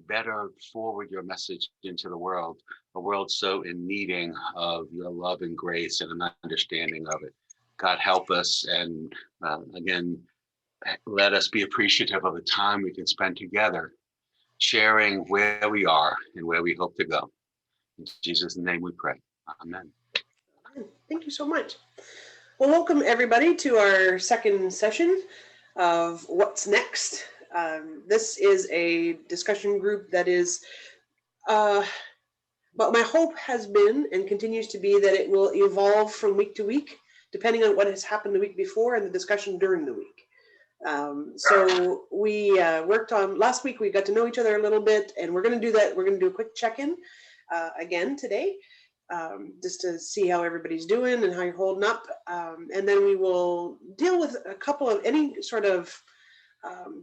better forward your message into the world, a world so in needing of your love and grace and an understanding of it. God help us, and again, let us be appreciative of the time we can spend together, sharing where we are and where we hope to go. In Jesus' name we pray. Amen. Thank you so much. Well, welcome everybody to our second session of What's Next. This is a discussion group that is, but my hope has been and continues to be that it will evolve from week to week, depending on what has happened the week before and the discussion during the week. So we worked on, last week we got to know each other a little bit, and we're going to do that. We're going to do a quick check-in again today. Just to see how everybody's doing and how you're holding up. And then we will deal with a couple of any sort of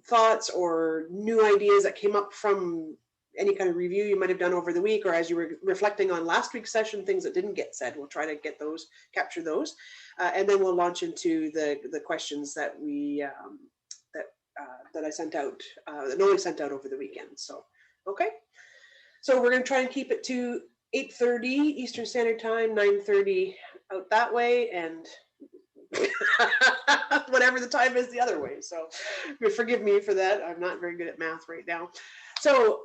thoughts or new ideas that came up from any kind of review you might have done over the week, or as you were reflecting on last week's session, things that didn't get said. We'll try to get those, capture those. And then we'll launch into the questions that we, that I sent out, that Noe sent out over the weekend. So, okay. So we're going to try and keep it to 8:30 Eastern Standard Time, 9:30 out that way, and whatever the time is the other way. So forgive me for that. I'm not very good at math right now. So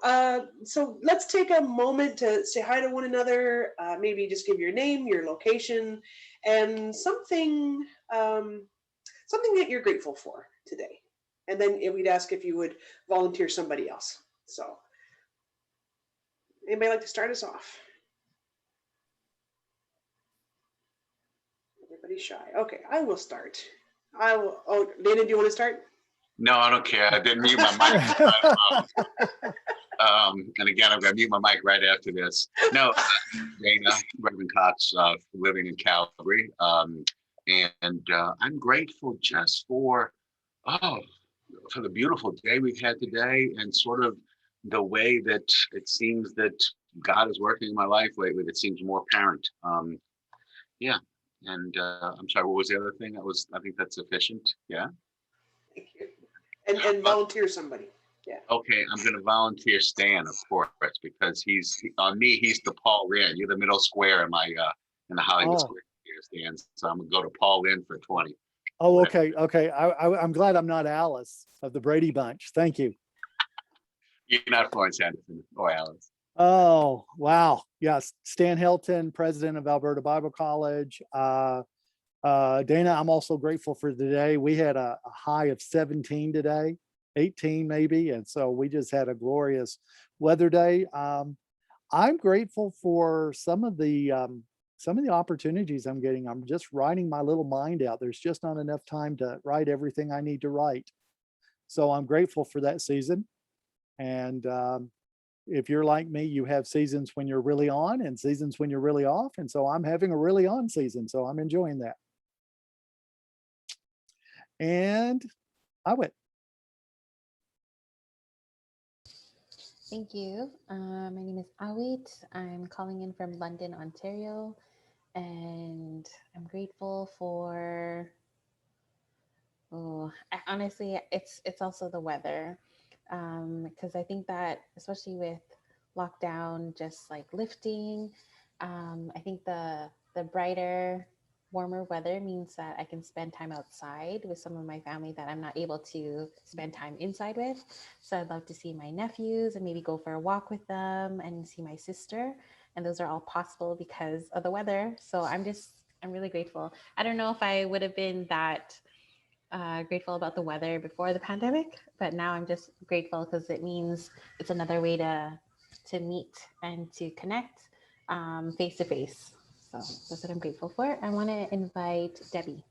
let's take a moment to say hi to one another. Maybe just give your name, your location, and something that you're grateful for today. And then we'd ask if you would volunteer somebody else. So anybody like to start us off? Everybody's shy. Okay, I will start. I will. Oh, Dana, do you want to start? No, I don't care. I didn't mute my mic. And again, I'm going to mute my mic right after this. No, Dana, Reverend Cox, living in Calgary. And I'm grateful just for the beautiful day we've had today, and sort of the way that it seems that God is working in my life lately. That seems more apparent. Yeah. And I'm sorry, what was the other thing? I think that's sufficient. Yeah. Thank you. And volunteer somebody. Yeah. Okay, I'm going to volunteer Stan, of course, because he's the Paul Lynn. You're the middle square in my in the Hollywood square here, Stan. So I'm going to go to Paul Lynn for 20. Oh, okay. I'm glad I'm not Alice of the Brady Bunch. Thank you. You're not Florence Henderson or Alice. Oh, wow. Yes. Stan Hilton, president of Alberta Bible College. Dana, I'm also grateful for today. We had a high of 17 today, 18 maybe. And so we just had a glorious weather day. I'm grateful for some of the opportunities I'm getting. I'm just writing my little mind out. There's just not enough time to write everything I need to write. So I'm grateful for that season. And, if you're like me, you have seasons when you're really on and seasons when you're really off. And so I'm having a really on season. So I'm enjoying that. And I went. Thank you. My name is Awit. I'm calling in from London, Ontario. And I'm grateful for, honestly, it's also the weather. Because I think that, especially with lockdown just like lifting, I think the brighter, warmer weather means that I can spend time outside with some of my family that I'm not able to spend time inside with. So I'd love to see my nephews and maybe go for a walk with them and see my sister. And those are all possible because of the weather. So I'm really grateful. I don't know if I would have been that grateful about the weather before the pandemic, but now I'm just grateful because it means it's another way to meet and to connect face to face. So that's what I'm grateful for. I want to invite Debbie.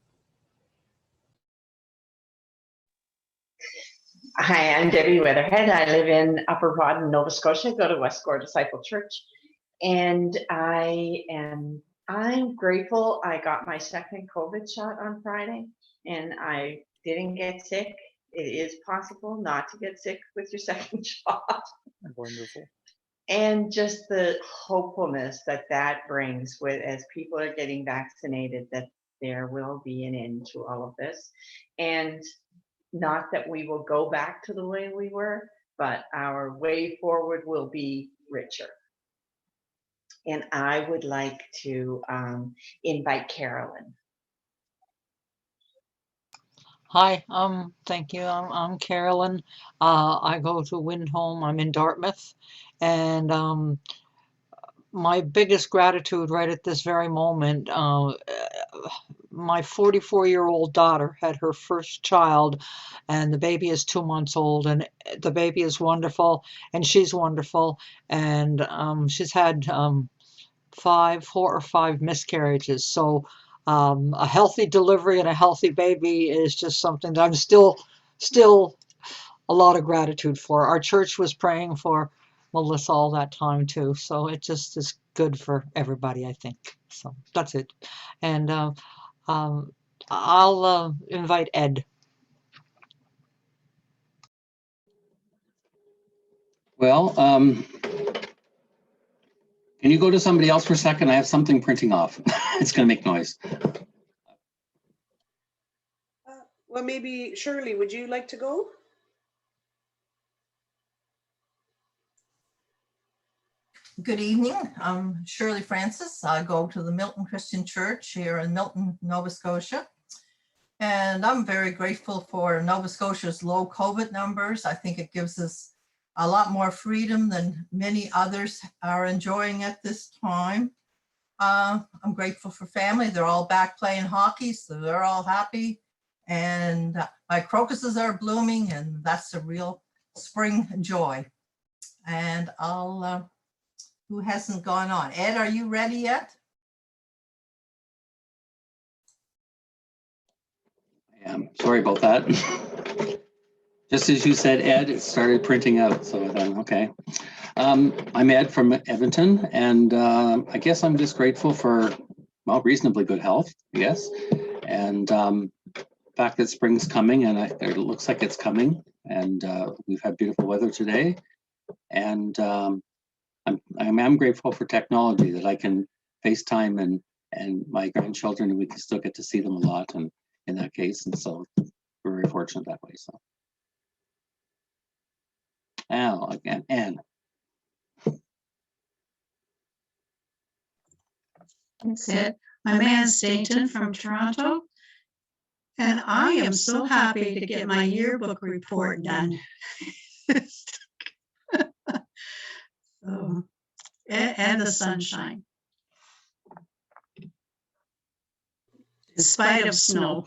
Hi, I'm Debbie Weatherhead. I live in Upper Rawdon, Nova Scotia. Go to West Gore Disciple Church, and I'm grateful I got my second COVID shot on Friday. And I didn't get sick. It is possible not to get sick with your second shot. Wonderful. And just the hopefulness that brings with as people are getting vaccinated, that there will be an end to all of this. And not that we will go back to the way we were, but our way forward will be richer. And I would like to invite Carolyn. Hi, thank you. I'm Carolyn. I go to Windholm. I'm in Dartmouth, and my biggest gratitude right at this very moment. My 44-year-old daughter had her first child, and the baby is 2 months old, and the baby is wonderful, and she's wonderful, and she's had 4 or 5 miscarriages. So a healthy delivery and a healthy baby is just something that I'm still a lot of gratitude for. Our church was praying for Melissa all that time too. So it just is good for everybody, I think. So that's it. And I'll invite Ed. Well, can you go to somebody else for a second? I have something printing off. It's going to make noise. Well, maybe Shirley, would you like to go? Good evening. I'm Shirley Francis. I go to the Milton Christian Church here in Milton, Nova Scotia. And I'm very grateful for Nova Scotia's low COVID numbers. I think it gives us a lot more freedom than many others are enjoying at this time. I'm grateful for family. They're all back playing hockey, so they're all happy. And my crocuses are blooming, and that's a real spring joy. And I'll, who hasn't gone on? Ed, are you ready yet? I am. Sorry about that. Just as you said, Ed, it started printing out. So I thought, okay. I'm Ed from Edmonton, and I guess I'm just grateful for, well, reasonably good health, yes. And the fact that spring's coming, and it looks like it's coming, and we've had beautiful weather today. And I'm grateful for technology, that I can FaceTime and my grandchildren, and we can still get to see them a lot, and in that case, and so we're very fortunate that way. So now again, Anne. Thanks, Ed. I'm Ann Stainton from Toronto, and I am so happy to get my yearbook report done. So, and the sunshine, in spite of snow.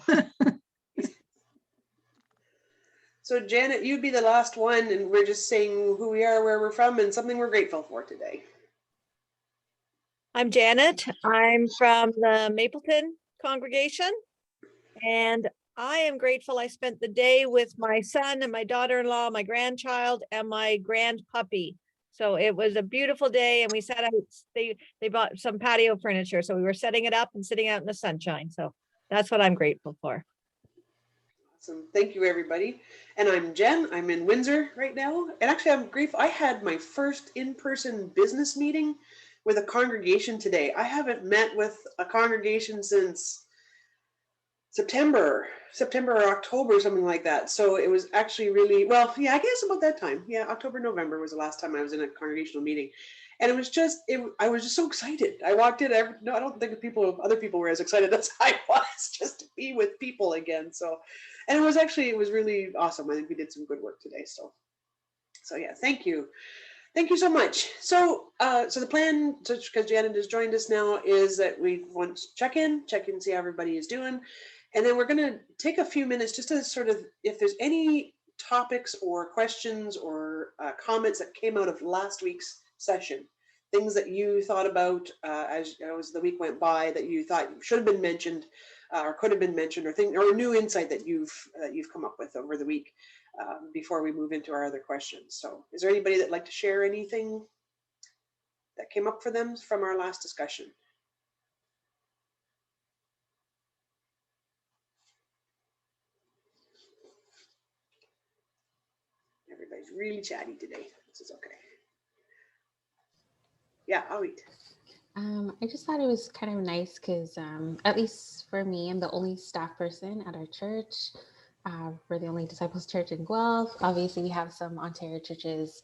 So Janet, you'd be the last one, and we're just saying who we are, where we're from, and something we're grateful for today. I'm Janet. I'm from the Mapleton congregation, and I am grateful I spent the day with my son and my daughter-in-law, my grandchild, and my grand puppy. So it was a beautiful day, and we set out, they bought some patio furniture, so we were setting it up and sitting out in the sunshine. So that's what I'm grateful for. Awesome. Thank you, everybody. And I'm Jen. I'm in Windsor right now. And actually, I'm grateful. I had my first in-person business meeting with a congregation today. I haven't met with a congregation since September or October, something like that. So it was actually really, well, yeah, I guess about that time. Yeah, October, November was the last time I was in a congregational meeting. And it was just, I was just so excited. I walked in, no, I don't think other people were as excited as I was, just to be with people again. So, and it was really awesome. I think we did some good work today. So yeah, thank you. Thank you so much. So, so the plan, because Janet has joined us now, is that we want to check in, see how everybody is doing. And then we're going to take a few minutes just to sort of, if there's any topics or questions or comments that came out of last week's session, things that you thought about as the week went by that you thought should have been mentioned or could have been mentioned, or new insight that you've come up with over the week before we move into our other questions. So is there anybody that'd like to share anything that came up for them from our last discussion? Everybody's really chatty today. This is okay. Yeah, I'll eat. I just thought it was kind of nice because at least for me, I'm the only staff person at our church. We're the only disciples church in Guelph. Obviously, we have some Ontario churches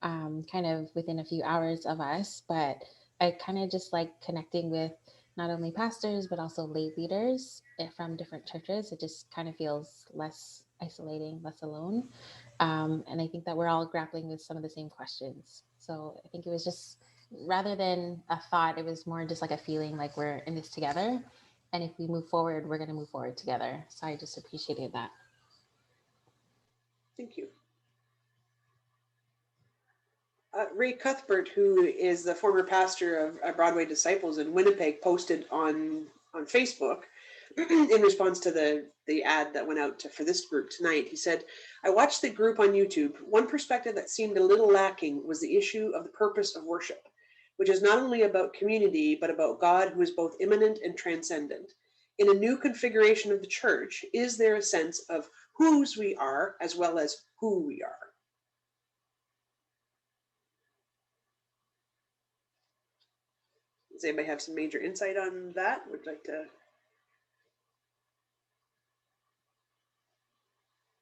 kind of within a few hours of us, but I kind of just like connecting with not only pastors, but also lay leaders from different churches. It just kind of feels less isolating, less alone. And I think that we're all grappling with some of the same questions. So I think it was just, rather than a thought, it was more just like a feeling like we're in this together. And if we move forward, we're going to move forward together. So I just appreciated that. Thank you. Ray Cuthbert, who is the former pastor of Broadway Disciples in Winnipeg, posted on Facebook in response to the ad that went out for this group tonight. He said, I watched the group on YouTube. One perspective that seemed a little lacking was the issue of the purpose of worship, which is not only about community, but about God, who is both immanent and transcendent. In a new configuration of the church, is there a sense of whose we are as well as who we are? Does anybody have some major insight on that? Would like to?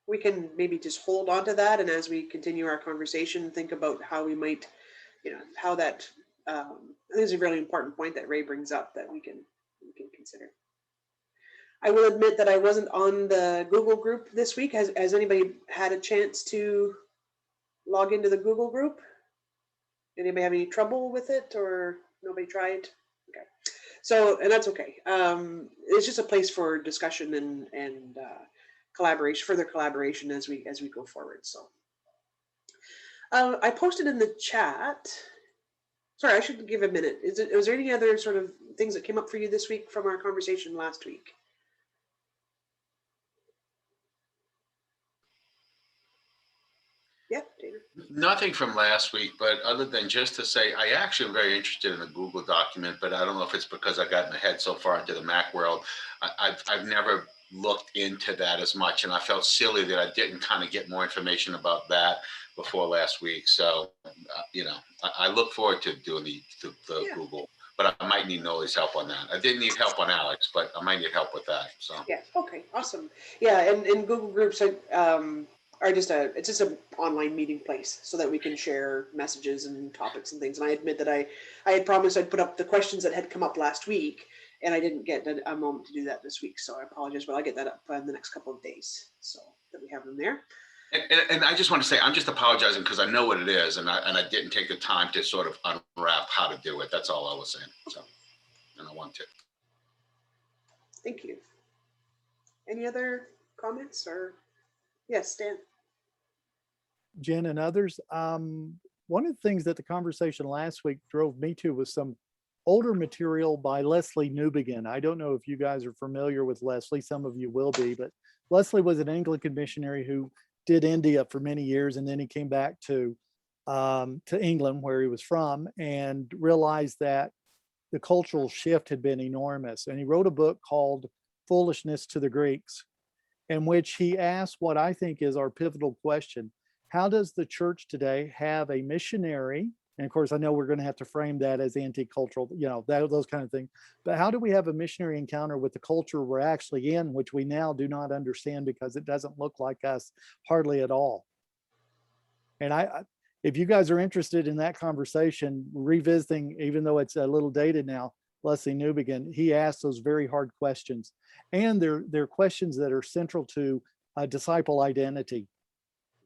We can maybe just hold on to that, and as we continue our conversation, think about how we might, how that. This is a really important point that Ray brings up that we can consider. I will admit that I wasn't on the Google group this week. Has anybody had a chance to log into the Google group? Anybody have any trouble with it, or nobody tried? Okay, so, and that's okay. It's just a place for discussion and collaboration, further collaboration as we go forward. So, I posted in the chat. Sorry, I should give a minute. Was there any other sort of things that came up for you this week from our conversation last week? Yeah, Dana. Nothing from last week, but other than just to say, I actually am very interested in the Google document, but I don't know if it's because I got my head so far into the Mac world. I've never looked into that as much, and I felt silly that I didn't kind of get more information about that before last week. So, I look forward to doing the Google, but I might need Noli's help on that. I didn't need help on Alex, but I might need help with that. So yeah, okay, awesome. Yeah, and Google Groups are just an online meeting place so that we can share messages and topics and things. And I admit that I had promised I'd put up the questions that had come up last week, and I didn't get a moment to do that this week. So I apologize, but I'll get that up in the next couple of days so that we have them there. And I just want to say, I'm just apologizing because I know what it is, and I didn't take the time to sort of unwrap how to do it. That's all I was saying. So, and I want to. Thank you. Any other comments or? Yes, Stan. Jen and others. One of the things that the conversation last week drove me to was some older material by Leslie Newbegin. I don't know if you guys are familiar with Leslie. Some of you will be, but Leslie was an Anglican missionary who did India for many years, and then he came back to England, where he was from, and realized that the cultural shift had been enormous. And he wrote a book called Foolishness to the Greeks, in which he asked what I think is our pivotal question. How does the church today have a missionary? And of course, I know we're going to have to frame that as anti-cultural, those kind of things. But how do we have a missionary encounter with the culture we're actually in, which we now do not understand because it doesn't look like us hardly at all? And if you guys are interested in that conversation, revisiting, even though it's a little dated now, Leslie Newbegin, he asked those very hard questions. And they're questions that are central to disciple identity.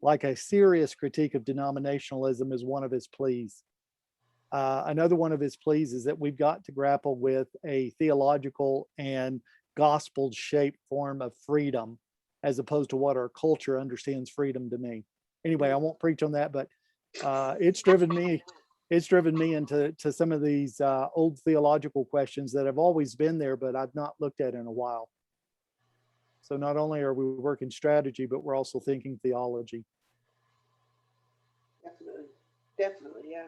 Like a serious critique of denominationalism is one of his pleas. Another one of his pleas is that we've got to grapple with a theological and gospel-shaped form of freedom, as opposed to what our culture understands freedom to mean. Anyway, I won't preach on that, but it's driven me into some of these old theological questions that have always been there, but I've not looked at in a while. So not only are we working strategy, but we're also thinking theology. Definitely, yeah.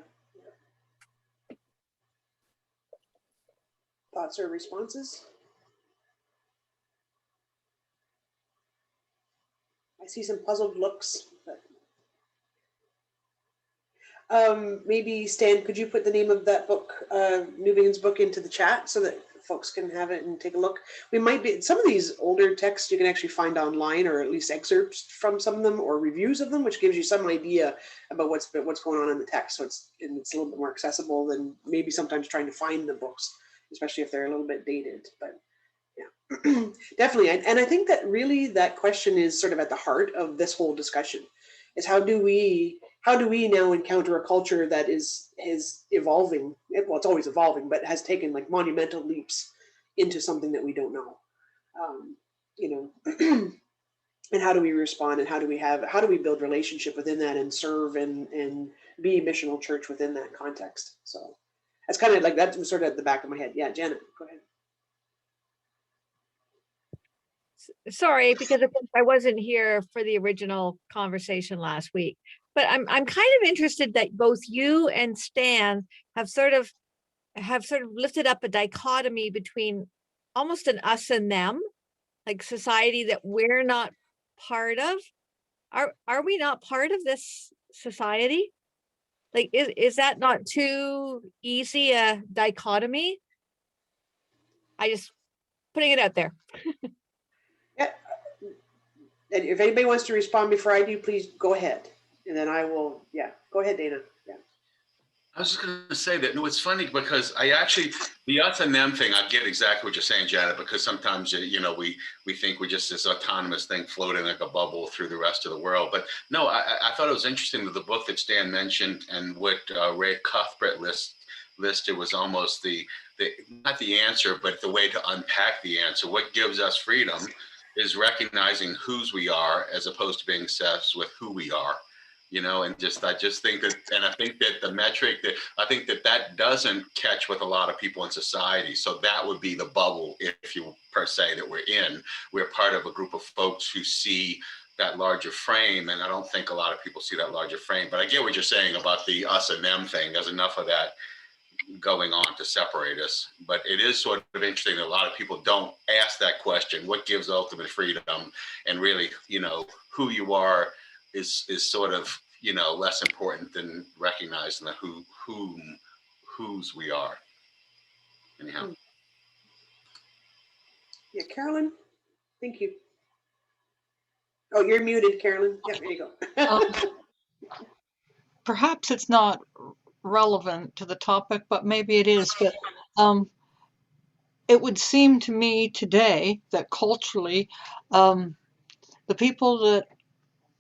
Thoughts or responses? I see some puzzled looks. Maybe Stan, could you put the name of that book, Newbegin's book, into the chat so that folks can have it and take a look. We might be, some of these older texts you can actually find online, or at least excerpts from some of them or reviews of them, which gives you some idea about what's going on in the text. So it's a little bit more accessible than maybe sometimes trying to find the books, especially if they're a little bit dated. But yeah, definitely. And I think that really that question is sort of at the heart of this whole discussion, is how do we now encounter a culture that is evolving? Well, it's always evolving, but has taken like monumental leaps into something that we don't know. You know, and how do we respond, and how do we build relationship within that, and serve and be missional church within that context? So that's kind of like, that was sort of at the back of my head. Yeah, Janet, go ahead. Sorry, because of course I wasn't here for the original conversation last week, but I'm kind of interested that both you and Stan have sort of lifted up a dichotomy between almost an us and them, like society that we're not part of. Are we not part of this society? Like, is that not too easy a dichotomy? I just putting it out there. Yeah. And if anybody wants to respond before I do, please go ahead. And then I will, yeah, go ahead, Dana. Yeah. I was just going to say that, no, it's funny because I actually, the us and them thing, I get exactly what you're saying, Janet, because sometimes, you know, we think we're just this autonomous thing floating like a bubble through the rest of the world. But no, I thought it was interesting that the book that Stan mentioned and what Ray Cuthbert listed was almost the not the answer, but the way to unpack the answer. What gives us freedom is recognizing whose we are as opposed to being obsessed with who we are. You know, and I just think that, and I think that the metric that I think that doesn't catch with a lot of people in society. So that would be the bubble, if you per se, that we're in. We're part of a group of folks who see that larger frame, and I don't think a lot of people see that larger frame. But I get what you're saying about the us and them thing. There's enough of that going on to separate us. But it is sort of interesting that a lot of people don't ask that question: what gives ultimate freedom? And really, you know, who you are is sort of, you know, less important than recognizing the whose we are. Anyhow. Yeah, Carolyn, thank you. Oh, you're muted, Carolyn. Yeah, there you go. Perhaps it's not relevant to the topic, but maybe it is. But it would seem to me today that culturally, the people that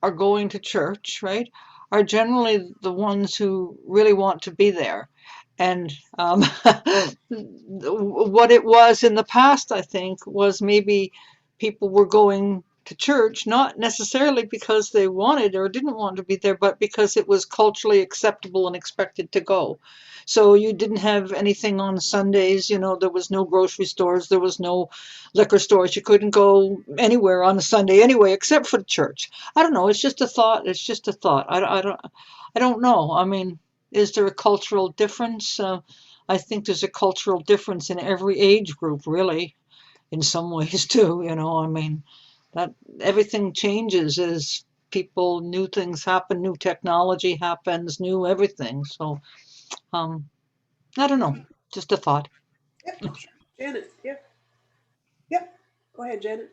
are going to church, right, are generally the ones who really want to be there. And what it was in the past, I think, was maybe people were going to church, not necessarily because they wanted or didn't want to be there, but because it was culturally acceptable and expected to go. So you didn't have anything on Sundays, you know, there was no grocery stores, there was no liquor stores. You couldn't go anywhere on a Sunday anyway, except for the church. I don't know. It's just a thought. It's just a thought. I don't know. I mean, is there a cultural difference? I think there's a cultural difference in every age group, really, in some ways too. You know, I mean, that everything changes as new things happen, new technology happens, new everything. So, I don't know. Just a thought. Yep. Janet, yeah. Yep. Go ahead, Janet.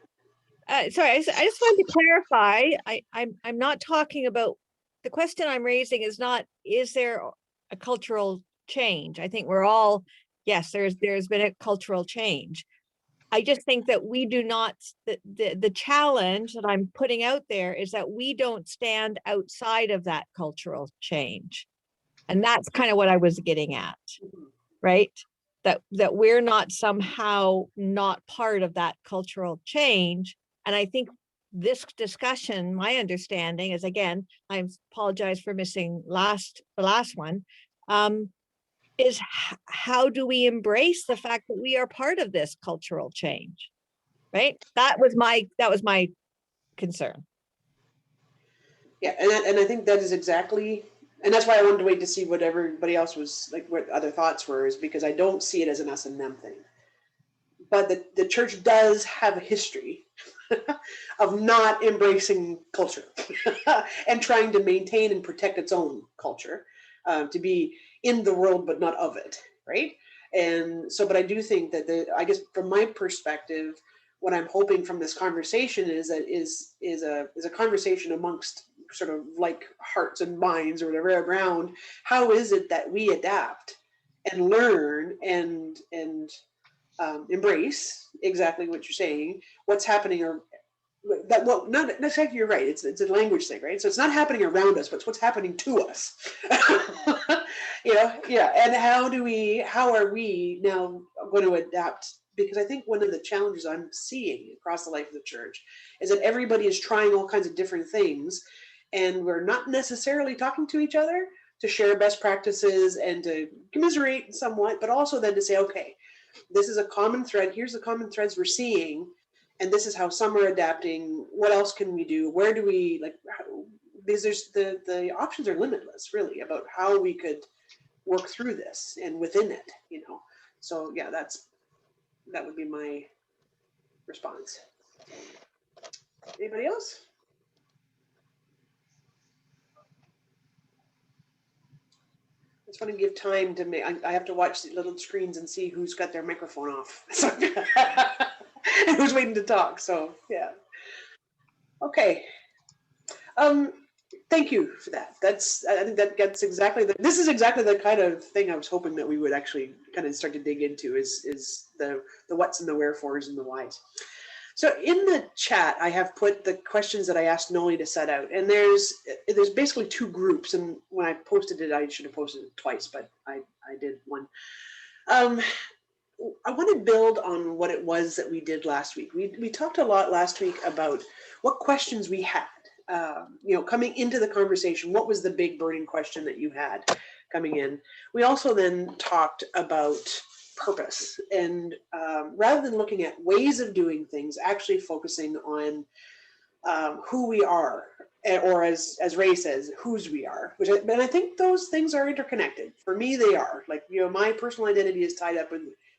Sorry, I just wanted to clarify. I'm not talking about, the question I'm raising is not, is there a cultural change? I think we're all, yes, there's been a cultural change. I just think that we do not, the challenge that I'm putting out there is that we don't stand outside of that cultural change. And that's kind of what I was getting at, right? That we're not somehow not part of that cultural change. And I think this discussion, my understanding is, again, I apologize for missing the last one, is how do we embrace the fact that we are part of this cultural change, right? That was my concern. Yeah, and I think that is exactly, and that's why I wanted to wait to see what everybody else was like, what other thoughts were, is because I don't see it as an us and them thing. But the church does have a history of not embracing culture and trying to maintain and protect its own culture, to be in the world but not of it, right? And so, but I do think that I guess from my perspective, what I'm hoping from this conversation is that is a conversation amongst sort of like hearts and minds or whatever around how is it that we adapt and learn and embrace exactly what you're saying, what's happening, or that, well, not exactly, you're right, it's a language thing, right? So it's not happening around us, but it's what's happening to us. Yeah, and how are we now going to adapt? Because I think one of the challenges I'm seeing across the life of the church is that everybody is trying all kinds of different things, and we're not necessarily talking to each other to share best practices and to commiserate somewhat, but also then to say, okay, this is a common thread. Here's the common threads we're seeing, and this is how some are adapting. What else can we do? Where do we like? Because there's the options are limitless, really, about how we could work through this and within it. So yeah, that would be my response. Anybody else? It's fun to give time to make. I have to watch the little screens and see who's got their microphone off and who's waiting to talk. So yeah. Okay. Thank you for that. I think that gets exactly this is exactly the kind of thing I was hoping that we would actually kind of start to dig into is the what's and the wherefores and the whys. So in the chat, I have put the questions that I asked Noli to set out, and there's basically two groups. And when I posted it, I should have posted it twice, but I did one. I want to build on what it was that we did last week. We talked a lot last week about what questions we had. Coming into the conversation, what was the big burning question that you had coming in? We also then talked about purpose, and rather than looking at ways of doing things, actually focusing on who we are, or as Ray says, whose we are. And I think those things are interconnected. For me, they are. Like, my personal identity is tied up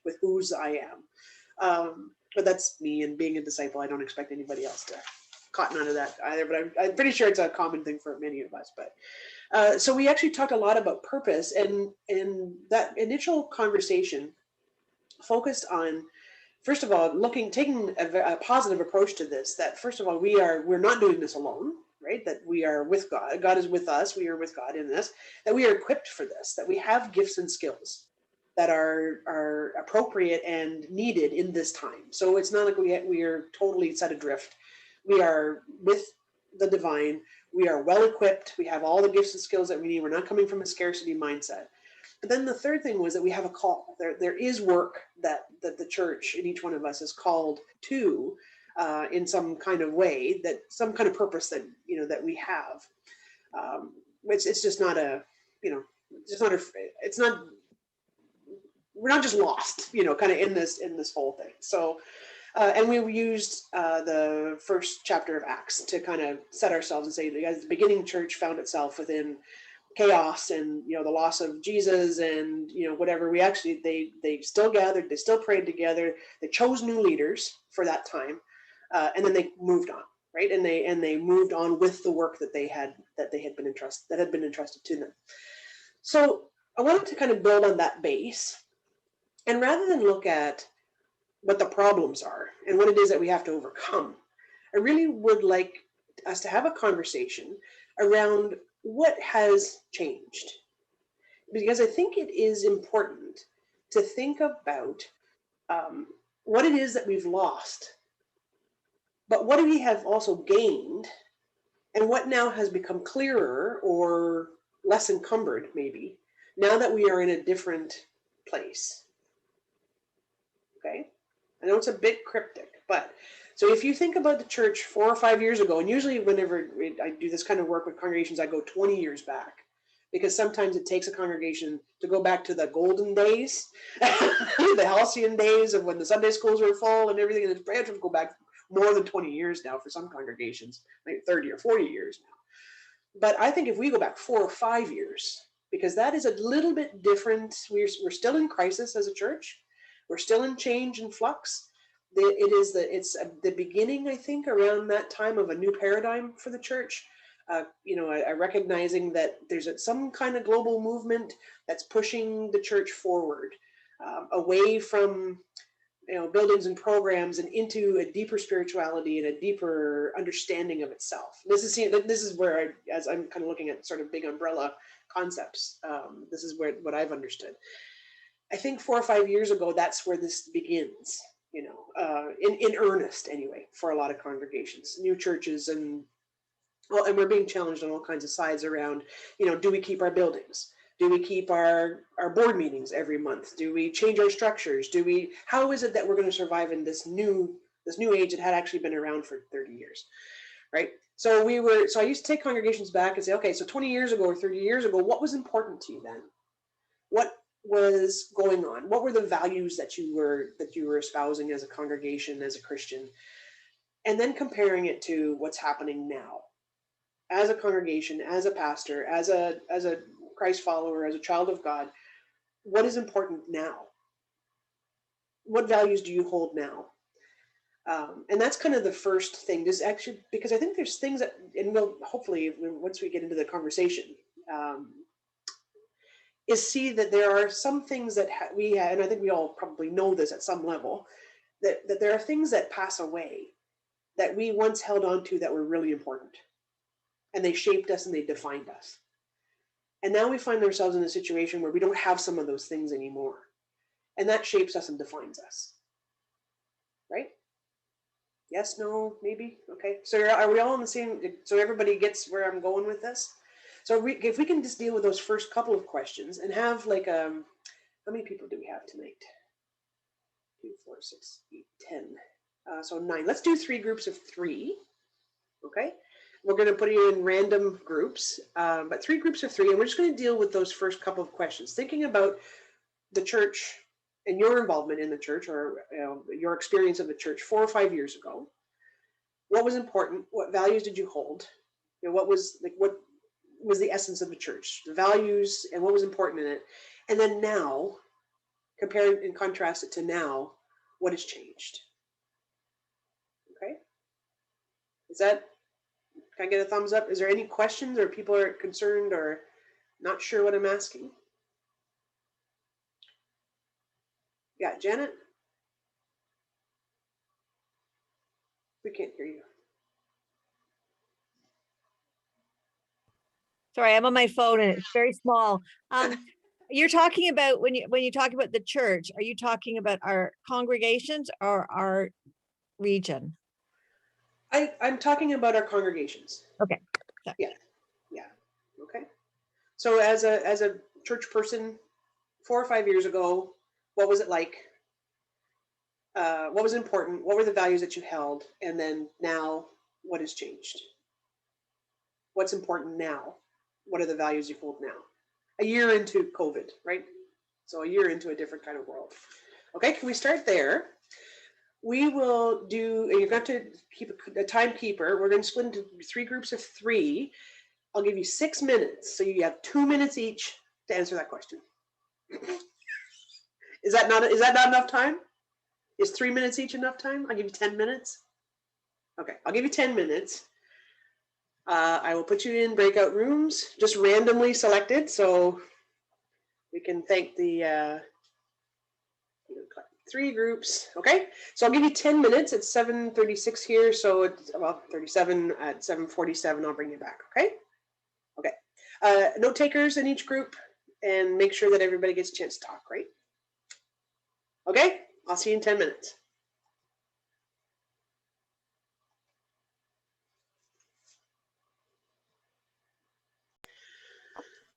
with whose I am. But that's me, and being a disciple, I don't expect anybody else to cotton onto that either. But I'm pretty sure it's a common thing for many of us. But so we actually talked a lot about purpose, and that initial conversation focused on, first of all, taking a positive approach to this, that first of all, we're not doing this alone, right? That we are with God. God is with us. We are with God in this, that we are equipped for this, that we have gifts and skills that are appropriate and needed in this time. So it's not like we are totally set adrift. We are with the divine. We are well equipped. We have all the gifts and skills that we need. We're not coming from a scarcity mindset. But then the third thing was that we have a call. There is work that the church in each one of us is called to in some kind of way, that some kind of purpose that that we have. It's just not we're not just lost, kind of in this whole thing. So and we used the first chapter of Acts to kind of set ourselves and say, guys, the beginning church found itself within chaos and the loss of Jesus and whatever. We actually they still gathered, they still prayed together, they chose new leaders for that time, and then they moved on, right? And they moved on with the work that had been entrusted to them. So I wanted to kind of build on that base, and rather than look at what the problems are and what it is that we have to overcome, I really would like us to have a conversation around what has changed, because I think it is important to think about what it is that we've lost, but what do we have also gained, and what now has become clearer or less encumbered, maybe, now that we are in a different place. Okay, I know it's a bit cryptic, but so if you think about the church 4 or 5 years ago, and usually whenever I do this kind of work with congregations, I go 20 years back, because sometimes it takes a congregation to go back to the golden days, the halcyon days of when the Sunday schools were full and everything. And it's to go back more than 20 years now for some congregations, like 30 or 40 years now. But I think if we go back 4 or 5 years, because that is a little bit different. We're still in crisis as a church. We're still in change and flux. It's the beginning, I think, around that time of a new paradigm for the church. Recognizing that there's some kind of global movement that's pushing the church forward. away from buildings and programs and into a deeper spirituality and a deeper understanding of itself. This is where as I'm kind of looking at sort of big umbrella concepts, this is what I've understood. I think 4 or 5 years ago, that's where this begins, in earnest anyway, for a lot of congregations, new churches, and we're being challenged on all kinds of sides around, do we keep our buildings? Do we keep our board meetings every month? Do we change our structures? How is it that we're going to survive in this new age that had actually been around for 30 years, right? So I used to take congregations back and say, okay, so 20 years ago or 30 years ago, what was important to you then? What was going on? What were the values that you were espousing as a congregation, as a Christian? And then comparing it to what's happening now. As a congregation, as a pastor, as a Christ follower, as a child of God, what is important now? What values do you hold now? And that's kind of the first thing. This actually, because I think there's things that, and we'll hopefully once we get into the conversation, is see that there are some things that we have, and I think we all probably know this at some level, that there are things that pass away that we once held on to that were really important, and they shaped us and they defined us. And now we find ourselves in a situation where we don't have some of those things anymore. And that shapes us and defines us. Right? Yes, no, maybe? Okay. So are we all in the same, so everybody gets where I'm going with this? So if we can just deal with those first couple of questions and have like, how many people do we have tonight? 2, 4, 6, 8, 10. So 9. Let's do 3 groups of 3. Okay. We're going to put you in random groups, but 3 groups of 3, and we're just going to deal with those first couple of questions, thinking about the church and your involvement in the church, or your experience of the church 4 or 5 years ago. What was important? What values did you hold? What was the essence of the church? The values and what was important in it, and then now, compare and contrast it to now. What has changed? Okay, is that? Can I get a thumbs up? Is there any questions or people are concerned or not sure what I'm asking? Yeah, Janet? We can't hear you. Sorry, I'm on my phone and it's very small. You're talking about when you talk about the church, are you talking about our congregations or our region? I'm talking about our congregations. Okay. Yeah. Okay. So as a church person 4 or 5 years ago, what was it like? What was important? What were the values that you held? And then now, what has changed? What's important now? What are the values you hold now? A year into COVID, right? So a year into a different kind of world. Okay, can we start there? We will do, and you've got to keep a timekeeper. We're going to split into 3 groups of 3. I'll give you 6 minutes. So you have 2 minutes each to answer that question. Is that not enough time? Is 3 minutes each enough time? I'll give you 10 minutes. Okay, I'll give you 10 minutes. I will put you in breakout rooms, just randomly selected, so we can thank the 3 groups. Okay, so I'll give you 10 minutes. It's 7:36 here, so it's about 37 at 7:47. I'll bring you back. Okay. Okay. Note takers in each group, and make sure that everybody gets a chance to talk. Right. Okay. I'll see you in 10 minutes.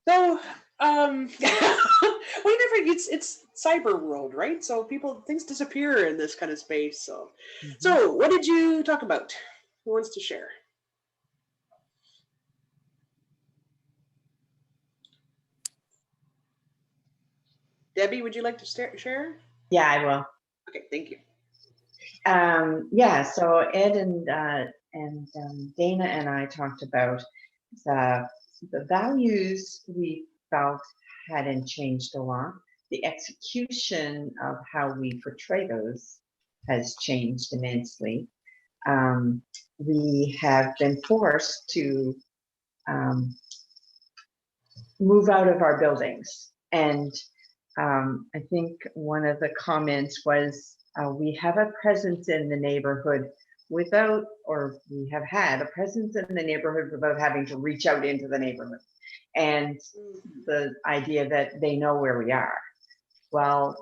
So, it's cyber world, right? So things disappear in this kind of space. So, So what did you talk about? Who wants to share? Debbie, would you like to share? Yeah, I will. Okay, thank you. Yeah, so Ed and Dana and I talked about the values we felt hadn't changed a lot. The execution of how we portray those has changed immensely. We have been forced to move out of our buildings, and I think one of the comments was, we have a presence in the neighborhood without, or we have had a presence in the neighborhood without having to reach out into the neighborhood. And the idea that they know where we are. Well,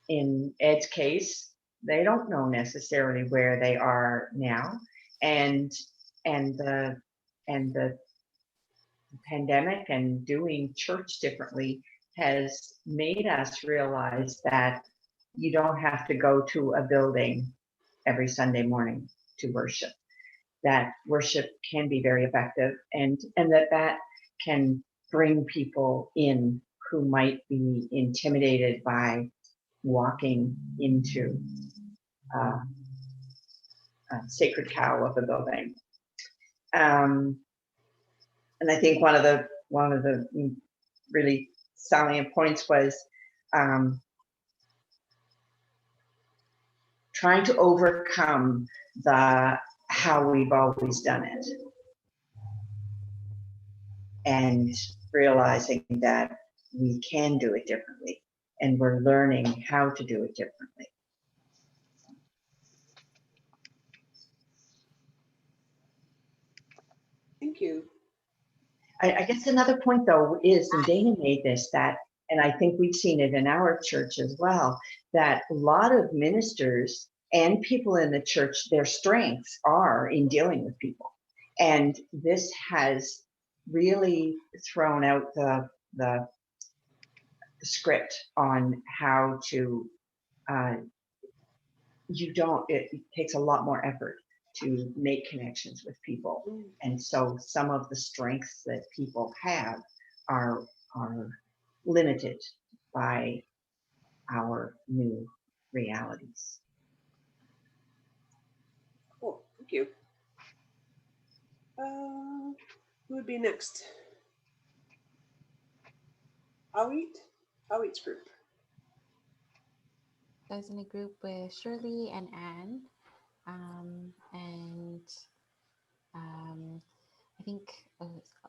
in Ed's case, they don't know necessarily where they are now. And the pandemic and doing church differently has made us realize that you don't have to go to a building every Sunday morning to worship. That worship can be very effective, and that can bring people in who might be intimidated by walking into a sacred cow of a building. And I think one of the really salient points was trying to overcome the how we've always done it, and realizing that we can do it differently, and we're learning how to do it differently. Thank you. I guess another point though is, and Dana made this, that, and I think we've seen it in our church as well, that a lot of ministers and people in the church, their strengths are in dealing with people. And this has really thrown out the script on how to, it takes a lot more effort to make connections with people. And so some of the strengths that people have are limited by our new realities. Cool, thank you. Who would be next? Awit's group. I was in a group with Shirley and Anne, I think,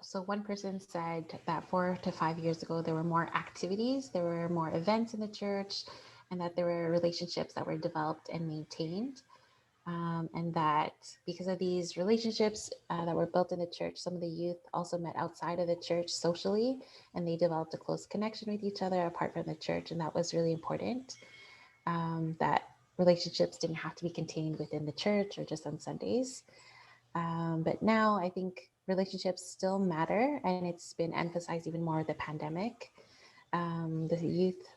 so one person said that 4 to 5 years ago, there were more activities, there were more events in the church, and that there were relationships that were developed and maintained. And that because of these relationships that were built in the church, some of the youth also met outside of the church socially, and they developed a close connection with each other apart from the church. And that was really important, that relationships didn't have to be contained within the church or just on Sundays. But now I think relationships still matter, and it's been emphasized even more with the pandemic. The youth,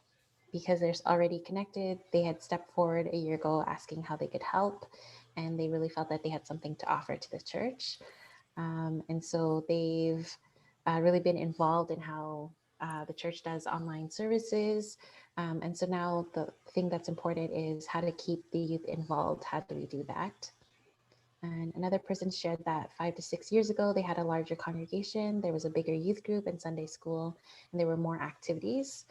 because they're already connected, they had stepped forward a year ago asking how they could help, and they really felt that they had something to offer to the church. And so they've really been involved in how the church does online services. And so now the thing that's important is how to keep the youth involved. How do we do that? And another person shared that 5 to 6 years ago, they had a larger congregation. There was a bigger youth group in Sunday school, and there were more activities.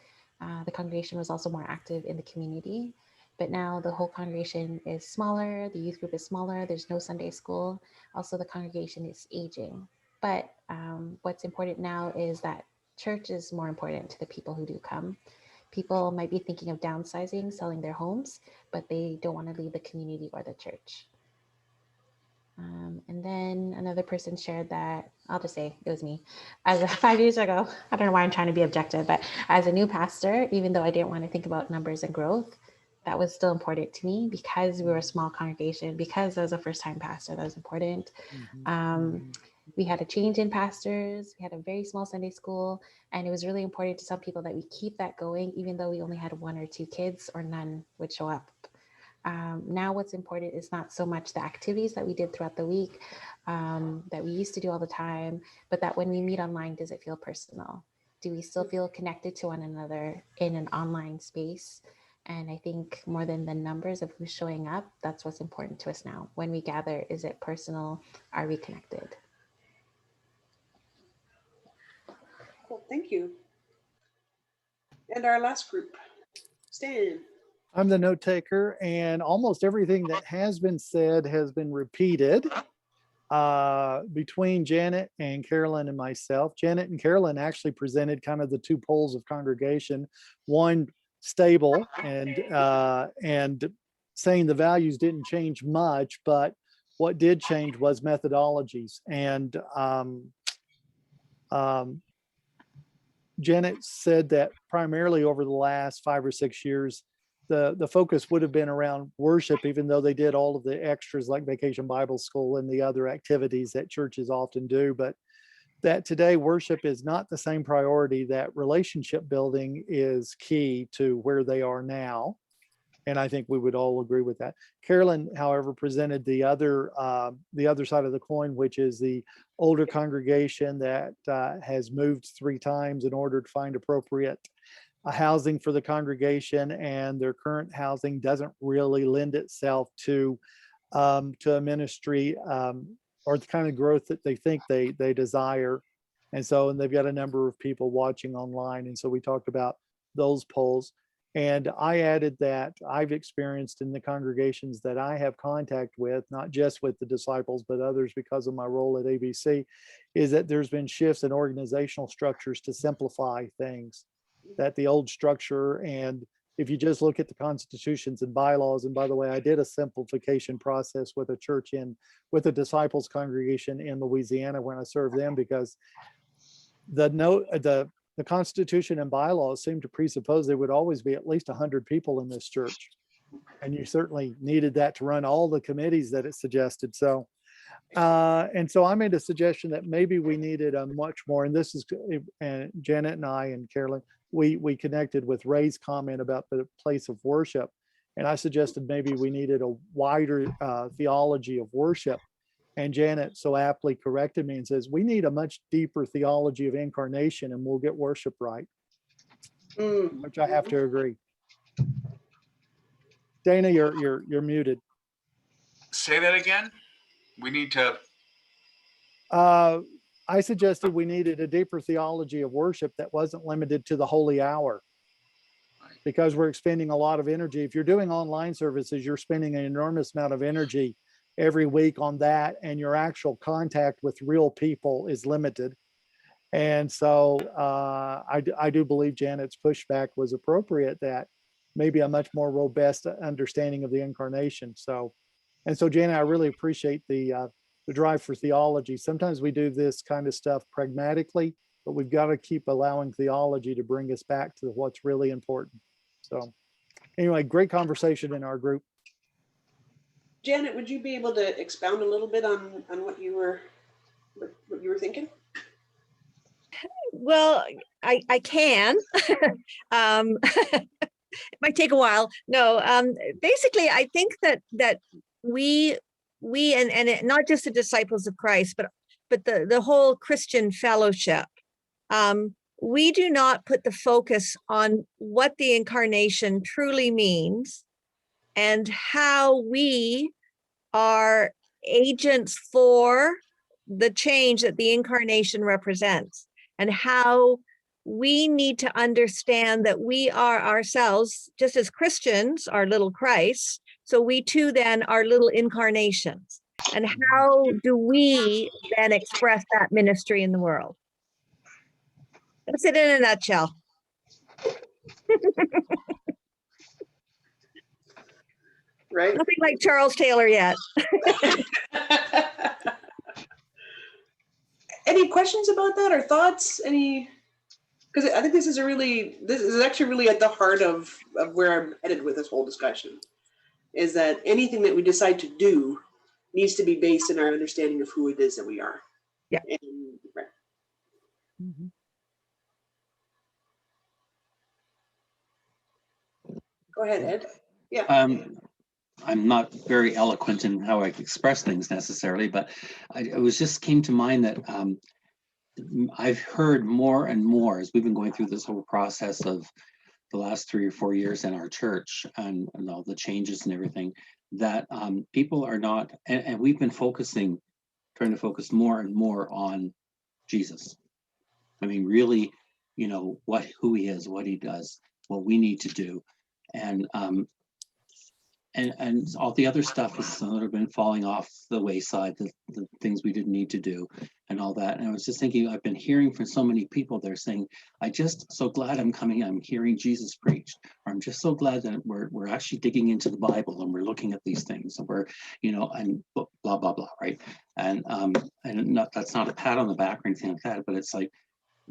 The congregation was also more active in the community. But now the whole congregation is smaller, the youth group is smaller, there's no Sunday school. Also, the congregation is aging. But what's important now is that church is more important to the people who do come. People might be thinking of downsizing, selling their homes, but they don't want to leave the community or the church. And then another person shared that, I'll just say it was me, as 5 years ago, I don't know why I'm trying to be objective, but as a new pastor, even though I didn't want to think about numbers and growth, that was still important to me because we were a small congregation, because I was a first-time pastor, that was important. We had a change in pastors, we had a very small Sunday school, and it was really important to some people that we keep that going, even though we only had 1 or 2 kids or none would show up. Now what's important is not so much the activities that we did throughout the week that we used to do all the time, but that when we meet online, does it feel personal? Do we still feel connected to one another in an online space? And I think more than the numbers of who's showing up, that's what's important to us now. When we gather, is it personal? Are we connected? Cool, thank you. And our last group, Stan. I'm the note taker, and almost everything that has been said has been repeated. between Janet and Carolyn and myself, Janet and Carolyn actually presented kind of the two poles of congregation, one stable and saying the values didn't change much, but what did change was methodologies. And Janet said that primarily over the last 5 or 6 years, the focus would have been around worship, even though they did all of the extras like Vacation Bible School and the other activities that churches often do. But that today worship is not the same priority, that relationship building is key to where they are now. And I think we would all agree with that. Carolyn, however, presented the other side of the coin, which is the older congregation that has moved 3 times in order to find appropriate housing for the congregation, and their current housing doesn't really lend itself to a ministry or the kind of growth that they think they desire. And they've got a number of people watching online. And so we talked about those polls. And I added that I've experienced in the congregations that I have contact with, not just with the disciples, but others because of my role at ABC, is that there's been shifts in organizational structures to simplify things, that the old structure, and if you just look at the constitutions and bylaws, and by the way, I did a simplification process with a church with a disciples congregation in Louisiana when I served them, because the Constitution and bylaws seem to presuppose there would always be at least 100 people in this church. And you certainly needed that to run all the committees that it suggested. So I made a suggestion that maybe we needed a much more, and this is, and Janet and I and Carolyn, we connected with Ray's comment about the place of worship. And I suggested maybe we needed a wider theology of worship. And Janet so aptly corrected me and says, we need a much deeper theology of incarnation and we'll get worship right, which I have to agree. Dana, you're muted. Say that again. We need to. I suggested we needed a deeper theology of worship that wasn't limited to the holy hour, because we're expending a lot of energy. If you're doing online services, you're spending an enormous amount of energy every week on that, and your actual contact with real people is limited. And so I do believe Janet's pushback was appropriate, that maybe a much more robust understanding of the incarnation. So Janet, I really appreciate the drive for theology. Sometimes we do this kind of stuff pragmatically, but we've got to keep allowing theology to bring us back to what's really important. So anyway, great conversation in our group. Janet, would you be able to expound a little bit on what you were thinking? Well, I can. It might take a while. No, basically, I think that we and it, not just the disciples of Christ, but the whole Christian fellowship, we do not put the focus on what the incarnation truly means and how we are agents for the change that the incarnation represents, and how we need to understand that we are ourselves, just as Christians are little Christ, so we too then are little incarnations. And how do we then express that ministry in the world? That's it in a nutshell. Right. Nothing like Charles Taylor yet. Any questions about that or thoughts? Because I think this is actually really at the heart of where I'm headed with this whole discussion, is that anything that we decide to do needs to be based in our understanding of who it is that we are. Yeah. Right. Mm-hmm. Go ahead, Ed. Yeah. I'm not very eloquent in how I express things necessarily, but it was just came to mind that I've heard more and more as we've been going through this whole process of the last 3 or 4 years in our church and all the changes and everything, that people are not, and we've been trying to focus more and more on Jesus. I mean, really, who he is, what he does, what we need to do. And and all the other stuff has sort of been falling off the wayside, the things we didn't need to do and all that. And I was just thinking, I've been hearing from so many people, they're saying, I just so glad I'm hearing Jesus preached, or I'm just so glad that we're actually digging into the Bible and we're looking at these things and we're, and blah, blah, blah, right? And that's not a pat on the back or anything like that, but it's like,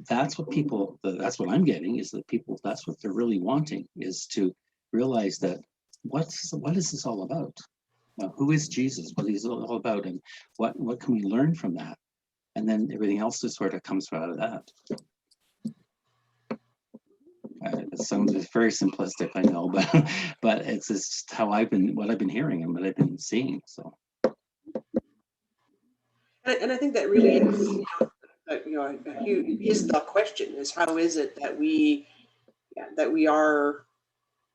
that's what people, that's what I'm getting, is that people, that's what they're really wanting, is to realize that what is this all about? Who is Jesus? What is it all about? And what can we learn from that? And then everything else just sort of comes out of that. It sounds very simplistic, I know, but it's just how what I've been hearing and what I've been seeing. So, And I think that really is, is the question: is how is it that we are,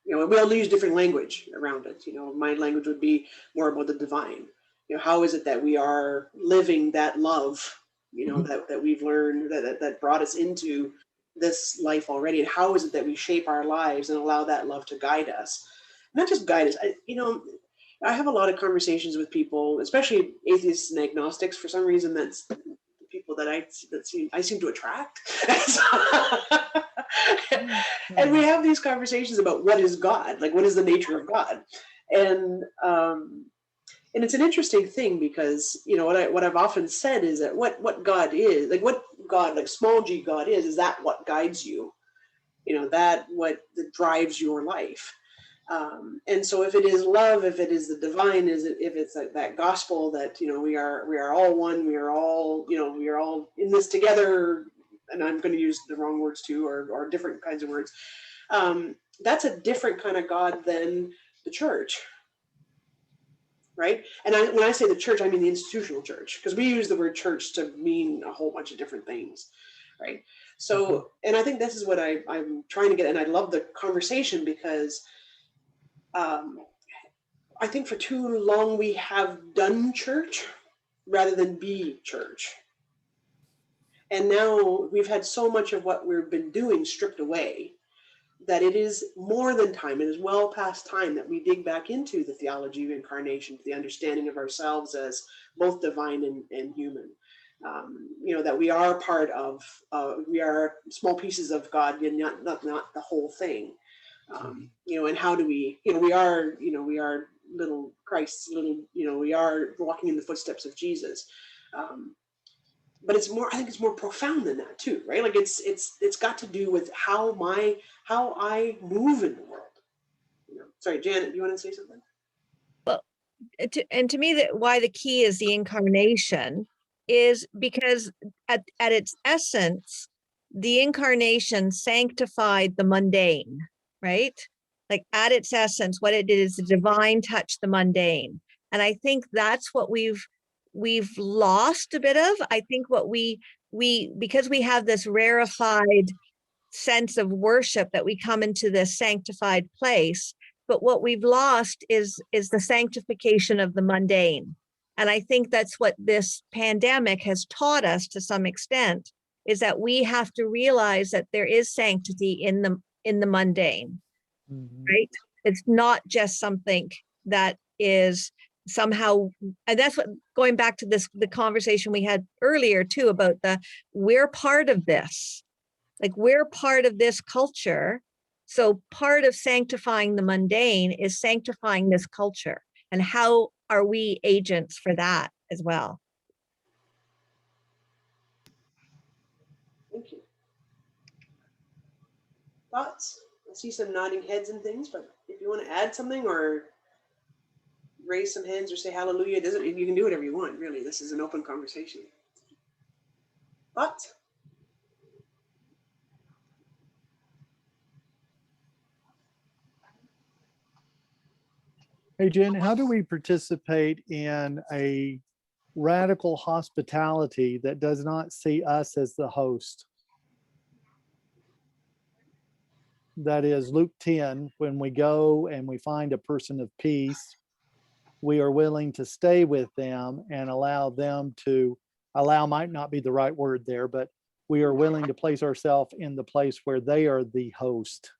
we all use different language around it. My language would be more about the divine. How is it that we are living that love, that we've learned that brought us into this life already, and how is it that we shape our lives and allow that love to guide us, not just guide us. I have a lot of conversations with people, especially atheists and agnostics. For some reason, that's the people that I seem to attract. And we have these conversations about what is God, like what is the nature of God, and it's an interesting thing because what I've often said is that what God is, like what God, like small g God is that what guides you, that drives your life. And so if it is love, if it is the divine, if it's that gospel that we are all one, we are all in this together, and I'm going to use the wrong words too, or different kinds of words. That's a different kind of God than the church, right? And when I say the church, I mean the institutional church, because we use the word church to mean a whole bunch of different things, right? So, and I think this is what I'm trying to get, and I love the conversation because I think for too long we have done church rather than be church. And now we've had so much of what we've been doing stripped away that it is more than time. It is well past time that we dig back into the theology of incarnation, the understanding of ourselves as both divine and human. That we are part of, we are small pieces of God and not the whole thing. And how do we are little Christ, we are walking in the footsteps of Jesus. But it's more, I think it's more profound than that too, right? Like it's got to do with how I move in the world. Sorry, Janet, you want to say something? Well, to me, why the key is the incarnation is because at its essence, the incarnation sanctified the mundane, right? Like at its essence, what it did is the divine touched the mundane. And I think that's what we've lost a bit of. I think what we because we have this rarefied sense of worship that we come into this sanctified place, but what we've lost is the sanctification of the mundane. And I think that's what this pandemic has taught us to some extent, is that we have to realize that there is sanctity in the mundane, right? It's not just something that is somehow, and that's what, going back to the conversation we had earlier too, about we're part of this, like we're part of this culture. So part of sanctifying the mundane is sanctifying this culture. And how are we agents for that as well? Thank you. Thoughts? I see some nodding heads and things, but if you want to add something or raise some hands or say hallelujah, you can do whatever you want, really. This is an open conversation. Thoughts? Hey, Jen, how do we participate in a radical hospitality that does not see us as the host? That is Luke 10, when we go and we find a person of peace, we are willing to stay with them and allow might not be the right word there, but we are willing to place ourselves in the place where they are the host.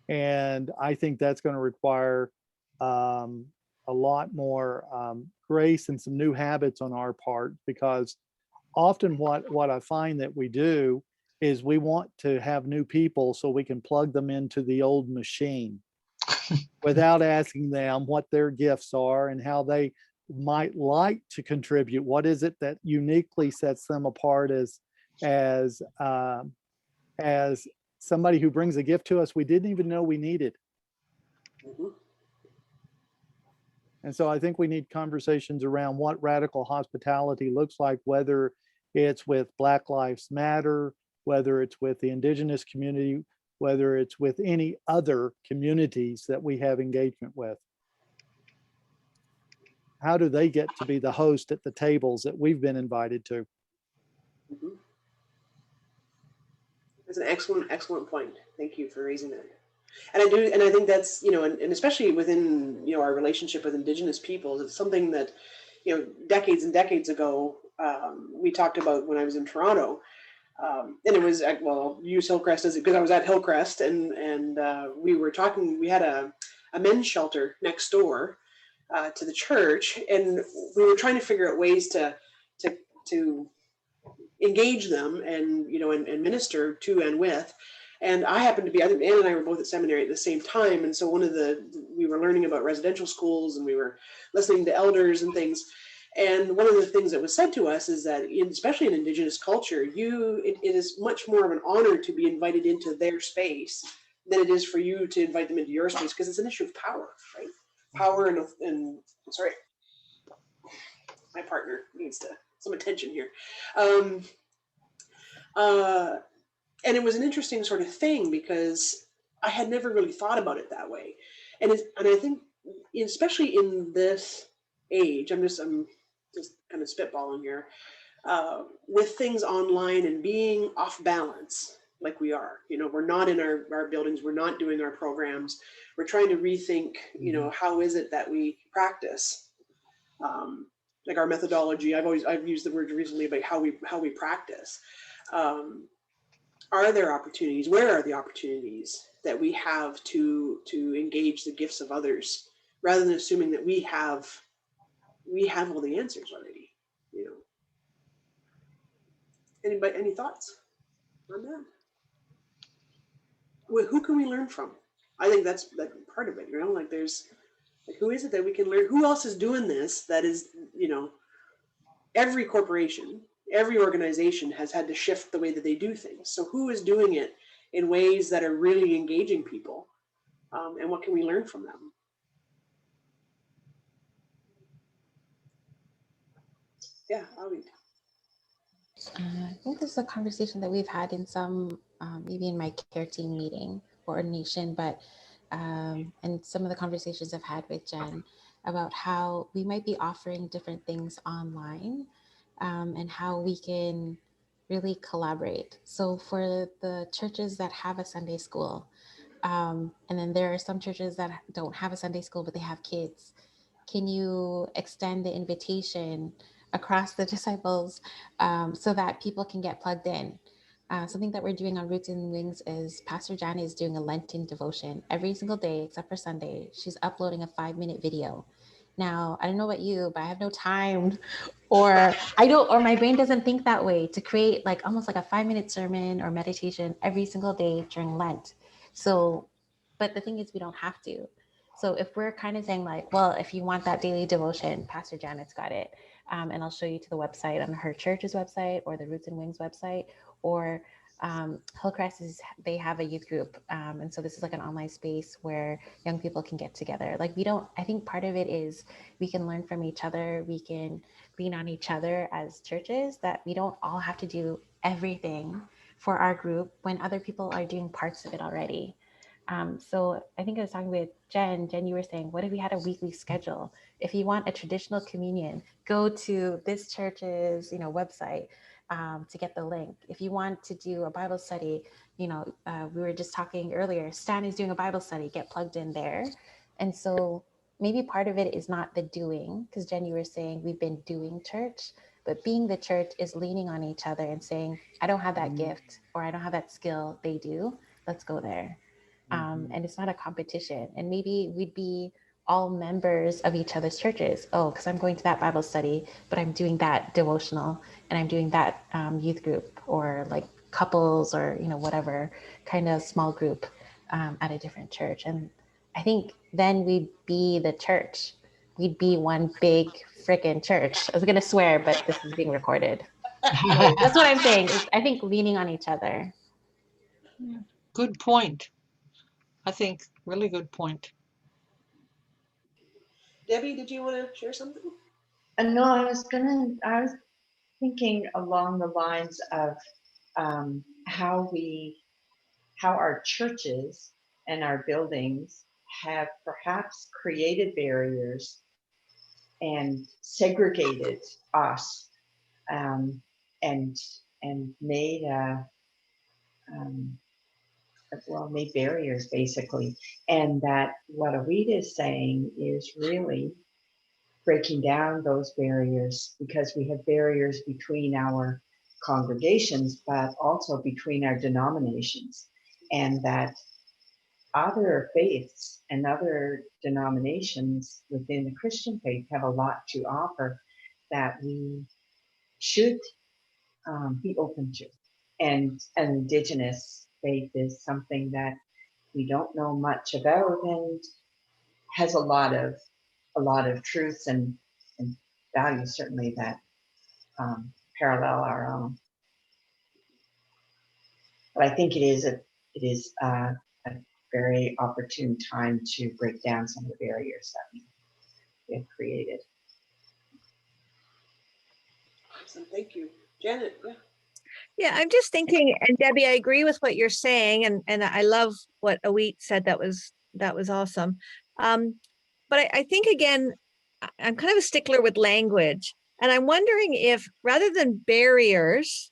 And I think that's going to require a lot more grace and some new habits on our part, because often what I find that we do is we want to have new people so we can plug them into the old machine without asking them what their gifts are and how they might like to contribute. What is it that uniquely sets them apart as somebody who brings a gift to us we didn't even know we needed? Mhm. And so I think we need conversations around what radical hospitality looks like, whether it's with Black Lives Matter, whether it's with the Indigenous community, whether it's with any other communities that we have engagement with. How do they get to be the host at the tables that we've been invited to? Mhm. That's an excellent point. Thank you for raising that. And I think that's, and especially within, our relationship with Indigenous peoples, it's something that, decades and decades ago, we talked about when I was in Toronto. And it was, well, use Hillcrest as because I was at Hillcrest, and we were talking, we had a men's shelter next door to the church, and we were trying to figure out ways to engage them and, and minister to and with. And I happened to be, Ann and I were both at seminary at the same time. And so we were learning about residential schools, and we were listening to elders and things. And one of the things that was said to us is that, especially in Indigenous culture, it is much more of an honor to be invited into their space than it is for you to invite them into your space, because it's an issue of power, right? Power and sorry, my partner needs some attention here. And it was an interesting sort of thing, because I had never really thought about it that way. And I think, especially in this age, I'm just kind of spitballing here, with things online and being off balance like we are. We're not in our buildings, we're not doing our programs, we're trying to rethink, how is it that we practice, like our methodology. I've used the word recently about how we practice. Are there opportunities? Where are the opportunities that we have to engage the gifts of others, rather than assuming that we have all the answers already? Anybody, any thoughts on that? Who can we learn from? I think that's part of it. Like there's, who is it that we can learn? Who else is doing this? That is, every corporation, every organization has had to shift the way that they do things. So who is doing it in ways that are really engaging people? And what can we learn from them? Yeah, I'll read. I think this is a conversation that we've had in some, maybe in my care team meeting or ordination, but and some of the conversations I've had with Jen about how we might be offering different things online, and how we can really collaborate. So for the churches that have a Sunday school, and then there are some churches that don't have a Sunday school, but they have kids. Can you extend the invitation across the disciples, so that people can get plugged in? Something that we're doing on Roots and Wings is Pastor Johnny is doing a Lenten devotion every single day except for Sunday. She's uploading a 5-minute video. Now, I don't know about you, but I have no time, or my brain doesn't think that way, to create like almost like a 5-minute sermon or meditation every single day during Lent. So, but the thing is, we don't have to. So if we're kind of saying like, well, if you want that daily devotion, Pastor Janet's got it. And I'll show you to the website on her church's website or the Roots and Wings website, or Hillcrest they have a youth group. And so this is like an online space where young people can get together. Like I think part of it is we can learn from each other. We can lean on each other as churches, that we don't all have to do everything for our group when other people are doing parts of it already. So I think I was talking with Jen, you were saying, what if we had a weekly schedule? If you want a traditional communion, go to this church's, website to get the link. If you want to do a Bible study, we were just talking earlier, Stan is doing a Bible study, get plugged in there. And so maybe part of it is not the doing, because Jen, you were saying we've been doing church, but being the church is leaning on each other and saying, I don't have that gift, or I don't have that skill, they do, let's go there. And it's not a competition. And maybe we'd be all members of each other's churches. Oh, because I'm going to that Bible study, but I'm doing that devotional, and I'm doing that youth group, or like couples, or whatever kind of small group at a different church. And I think then we'd be the church. We'd be one big freaking church. I was gonna swear, but this is being recorded. Anyways, that's what I'm saying. Is I think leaning on each other. Good point. I think really good point. Debbie, did you want to share something? No, I was thinking along the lines of how our churches and our buildings have perhaps created barriers and segregated us, and made made barriers basically. And that what Awita is saying is really breaking down those barriers, because we have barriers between our congregations, but also between our denominations, and that other faiths and other denominations within the Christian faith have a lot to offer that we should be open to. And an Indigenous faith is something that we don't know much about, and has a lot of truths and values certainly that parallel our own. But I think it is a very opportune time to break down some of the barriers that we have created. Awesome, thank you. Janet, yeah. Yeah, I'm just thinking, and Debbie, I agree with what you're saying, and I love what Awit said. That was awesome. But I think again, I'm kind of a stickler with language, and I'm wondering if rather than barriers,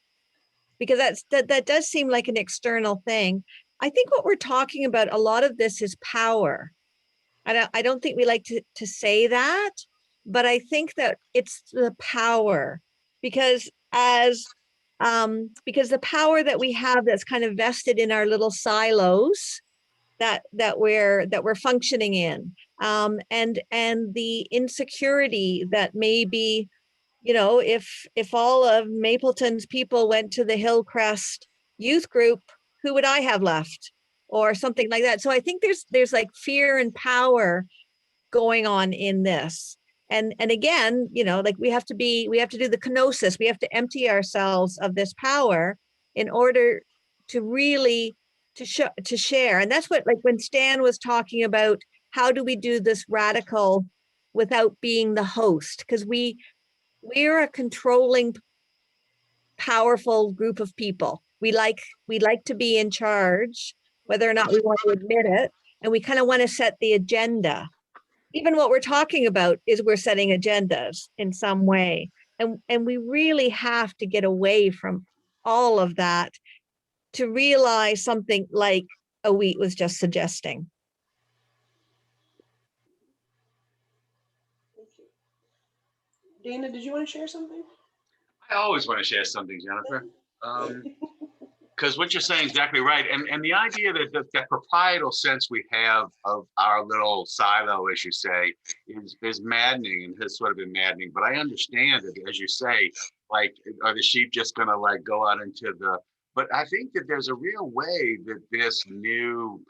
because that does seem like an external thing, I think what we're talking about, a lot of this is power. I don't think we like to say that, but I think that it's the power, because because the power that we have that's kind of vested in our little silos that we're functioning in, and the insecurity that maybe, if all of Mapleton's people went to the Hillcrest youth group, who would I have left, or something like that. So I think there's like fear and power going on in this. And again, like we have to do the kenosis. We have to empty ourselves of this power in order to really to share. And that's what, like when Stan was talking about, how do we do this radical without being the host? Because we're a controlling, powerful group of people. We like to be in charge, whether or not we want to admit it, and we kind of want to set the agenda. Even what we're talking about is we're setting agendas in some way, and we really have to get away from all of that to realize something like Awit was just suggesting. Thank you. Dana, did you want to share something? I always want to share something, Jennifer. Because what you're saying is exactly right. And the idea that proprietal sense we have of our little silo, as you say, is maddening, and has sort of been maddening. But I understand it, as you say, like, are the sheep just going to like go out into the, but I think that there's a real way that this new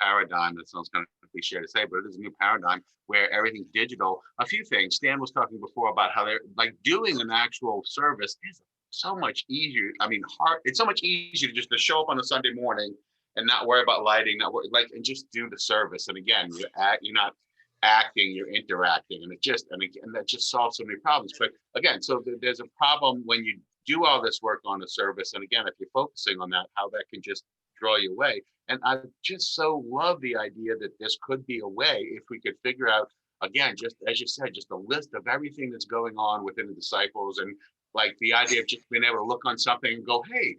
paradigm, that sounds kind of cliche to say, but it is a new paradigm where everything's digital. A few things, Stan was talking before about how they're like doing an actual service is so much easier. I mean, it's so much easier to just to show up on a Sunday morning and not worry about lighting, and just do the service. And again, you're not acting, you're interacting, and that just solves so many problems. But again, so there's a problem when you do all this work on a service. And again, if you're focusing on that, how that can just draw you away. And I just so love the idea that this could be a way if we could figure out, again, just as you said, just a list of everything that's going on within the disciples, and like the idea of just being able to look on something and go, hey,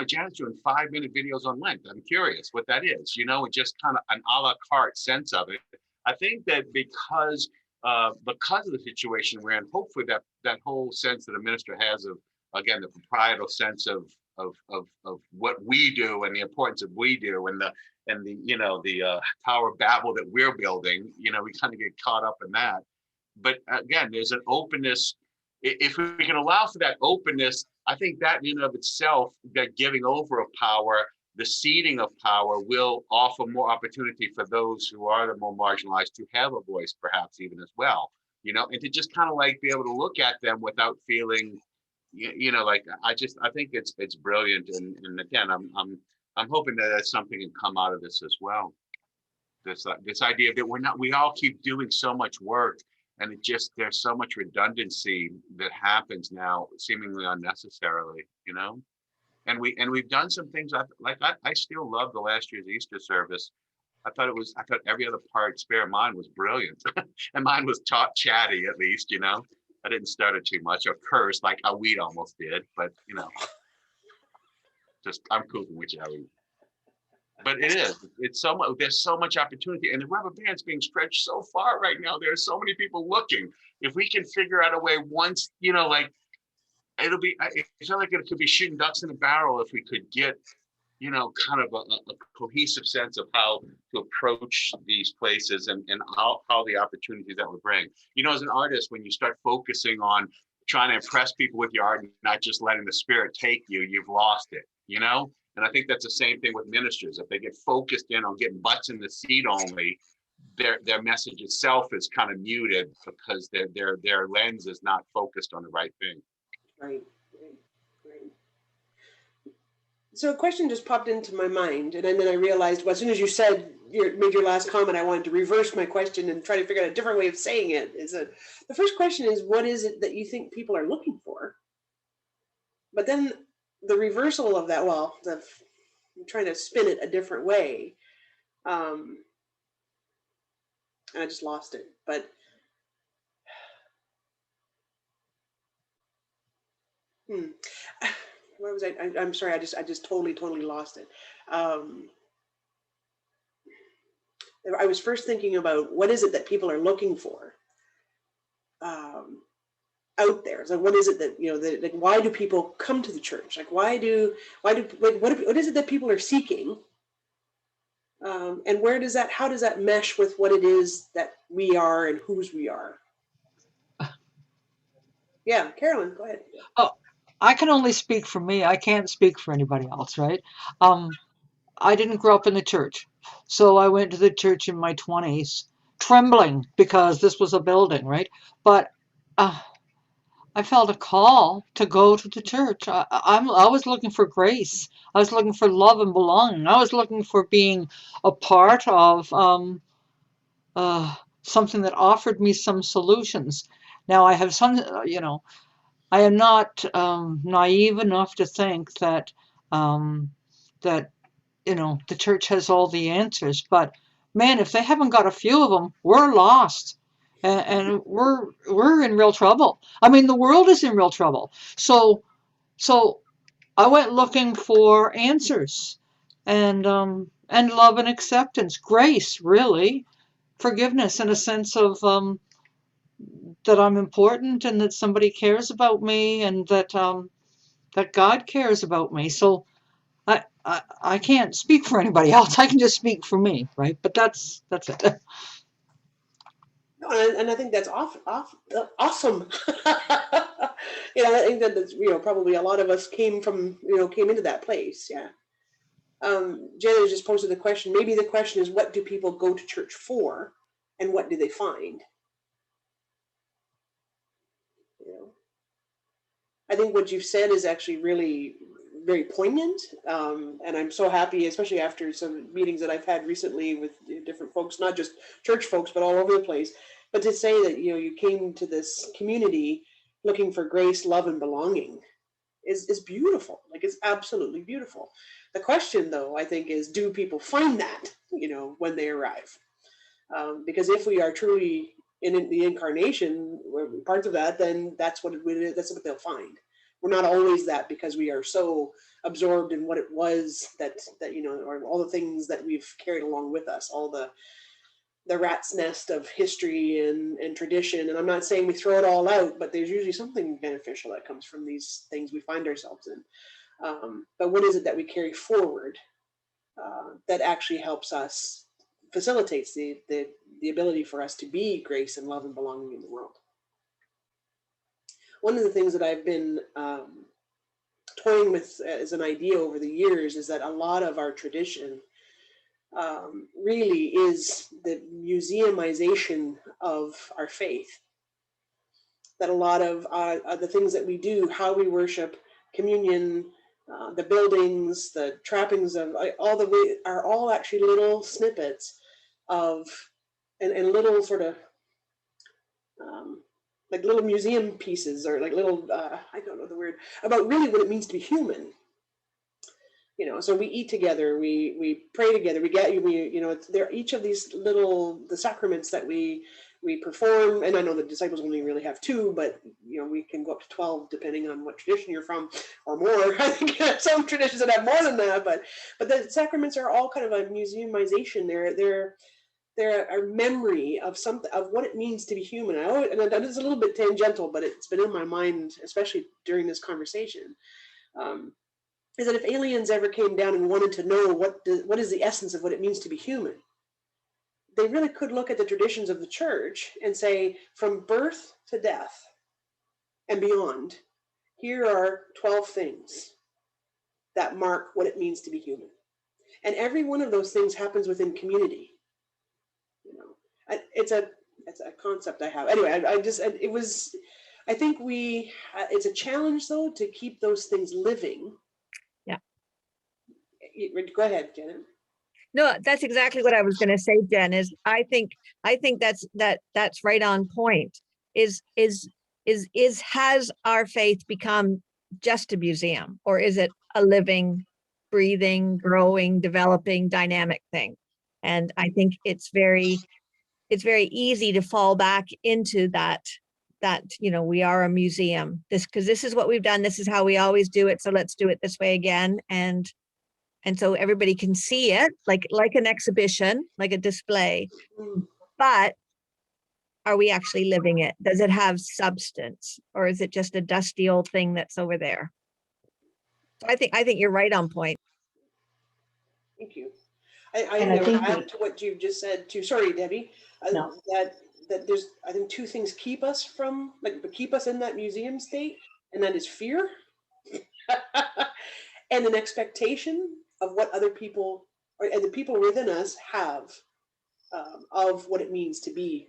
Janet's doing 5-minute videos on Lent. I'm curious what that is, and just kind of an a la carte sense of it. I think that because of the situation we're in, hopefully that whole sense that a minister has of, again, the proprietal sense of of what we do and the importance of we do and the Tower of Babel that we're building. We kind of get caught up in that. But again, there's an openness. If we can allow for that openness, I think that in and of itself, that giving over of power, the ceding of power, will offer more opportunity for those who are the more marginalized to have a voice, perhaps even as well. And to just kind of like be able to look at them without feeling, like I think it's brilliant. And again, I'm hoping that that's something can come out of this as well. This idea that we all keep doing so much work, and there's so much redundancy that happens now, seemingly unnecessarily, And we've done some things. I still love the last year's Easter service. I thought every other part, spare mine, was brilliant, and mine was chatty at least. I didn't stutter too much or curse like how we almost did, but just I'm cool with you, Howie. But it's so much. There's so much opportunity, and the rubber band's being stretched so far right now. There's so many people looking. If we can figure out a way, once it'll be. It's not like it could be shooting ducks in a barrel if we could get, kind of a cohesive sense of how to approach these places and how the opportunities that would bring. As an artist, when you start focusing on trying to impress people with your art and not just letting the spirit take you, you've lost it. And I think that's the same thing with ministers. If they get focused in on getting butts in the seat only, their message itself is kind of muted because their lens is not focused on the right thing. Right. So a question just popped into my mind, and then I realized, well, as soon as you made your last comment, I wanted to reverse my question and try to figure out a different way of saying it. The first question is, what is it that you think people are looking for? But then the reversal of that, I'm trying to spin it a different way. And I just lost it. But where was I? I'm sorry. I just totally lost it. I was first thinking about what is it that people are looking for out there. So what is it that why do people come to the church? What is it that people are seeking? And how does that mesh with what it is that we are and whose we are? Yeah, Carolyn, go ahead. Oh, I can only speak for me. I can't speak for anybody else, right? I didn't grow up in the church. So I went to the church in my 20s, trembling because this was a building, right? But I felt a call to go to the church. I was looking for grace. I was looking for love and belonging. I was looking for being a part of something that offered me some solutions. Now I have some, I am not naive enough to think that the church has all the answers. But man, if they haven't got a few of them, we're lost. And we're in real trouble. I mean, the world is in real trouble. So I went looking for answers, and love and acceptance, grace, really, forgiveness, and a sense of that I'm important and that somebody cares about me and that God cares about me. So I can't speak for anybody else. I can just speak for me, right? But that's it. No, and I think that's awesome. I think that's probably a lot of us came into that place. Yeah. Jenna just posted the question. Maybe the question is, what do people go to church for, and what do they find? I think what you've said is actually really very poignant, and I'm so happy, especially after some meetings that I've had recently with different folks, not just church folks, but all over the place. But to say that you came to this community looking for grace, love, and belonging is beautiful. It's absolutely beautiful. The question, though, I think, is, do people find that when they arrive? Because if we are truly in the incarnation, parts of that, then that's what they'll find. We're not always that, because we are so absorbed in what it was that or all the things that we've carried along with us, all the rat's nest of history and tradition. And I'm not saying we throw it all out, but there's usually something beneficial that comes from these things we find ourselves in. But what is it that we carry forward that actually helps us, facilitates the ability for us to be grace and love and belonging in the world? One of the things that I've been toying with as an idea over the years is that a lot of our tradition really is the museumization of our faith. That a lot of the things that we do, how we worship, communion, the buildings, the trappings of all the way, are all actually little snippets of, and little sort of like little museum pieces, or like little, I don't know the word, about really what it means to be human. You know, so we eat together, we pray together, there, each of these little, the sacraments that we perform, and I know the disciples only really have 2, but we can go up to 12 depending on what tradition you're from, or more. I think some traditions that have more than that, but the sacraments are all kind of a museumization. They're a memory of something, of what it means to be human. And that is a little bit tangential, but it's been in my mind, especially during this conversation. Is that if aliens ever came down and wanted to know what is the essence of what it means to be human, they really could look at the traditions of the church and say, from birth to death and beyond, here are 12 things that mark what it means to be human. And every one of those things happens within community. It's a concept I have. Anyway, I think it's a challenge though to keep those things living. Yeah. Go ahead, Janet. No, that's exactly what I was going to say, Jen. Is I think that's right on point. Has our faith become just a museum, or is it a living, breathing, growing, developing, dynamic thing? And I think it's very easy to fall back into that we are a museum, because this is what we've done, this is how we always do it, so let's do it this way again. And so everybody can see it like an exhibition, like a display. But are we actually living it? Does it have substance, or is it just a dusty old thing that's over there? So I think you're right on point. Thank you. I think add to what you've just said too. Sorry, Debbie. No. That there's, I think, 2 things keep us in that museum state, and that is fear and an expectation of what other people and the people within us have of what it means to be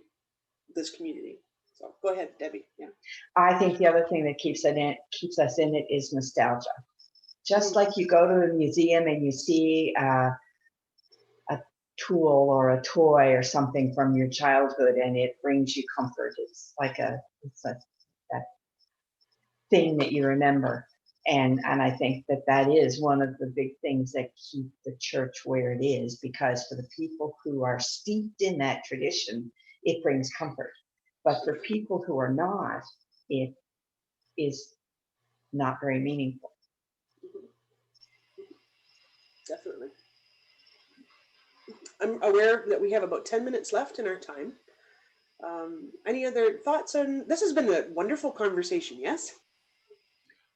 this community. So go ahead, Debbie. Yeah. I think the other thing that keeps us in it is nostalgia. Just like you go to a museum and you see a tool or a toy or something from your childhood and it brings you comfort. It's like that thing that you remember. And I think that is one of the big things that keep the church where it is, because for the people who are steeped in that tradition, it brings comfort. But for people who are not, it is not very meaningful. Definitely. I'm aware that we have about 10 minutes left in our time. Any other thoughts on this? Has been a wonderful conversation. Yes.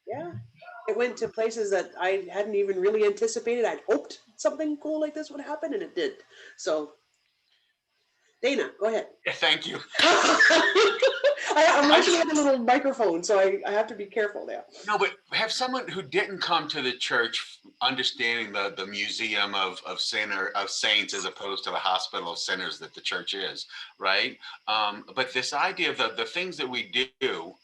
Yeah. It went to places that I hadn't even really anticipated. I'd hoped something cool like this would happen, and it did. So, Dana, go ahead. Yeah, thank you. I'm looking at a little microphone, so I have to be careful there. No, but have someone who didn't come to the church understanding the museum of saints as opposed to the hospital of sinners that the church is, right? But this idea of the things that we do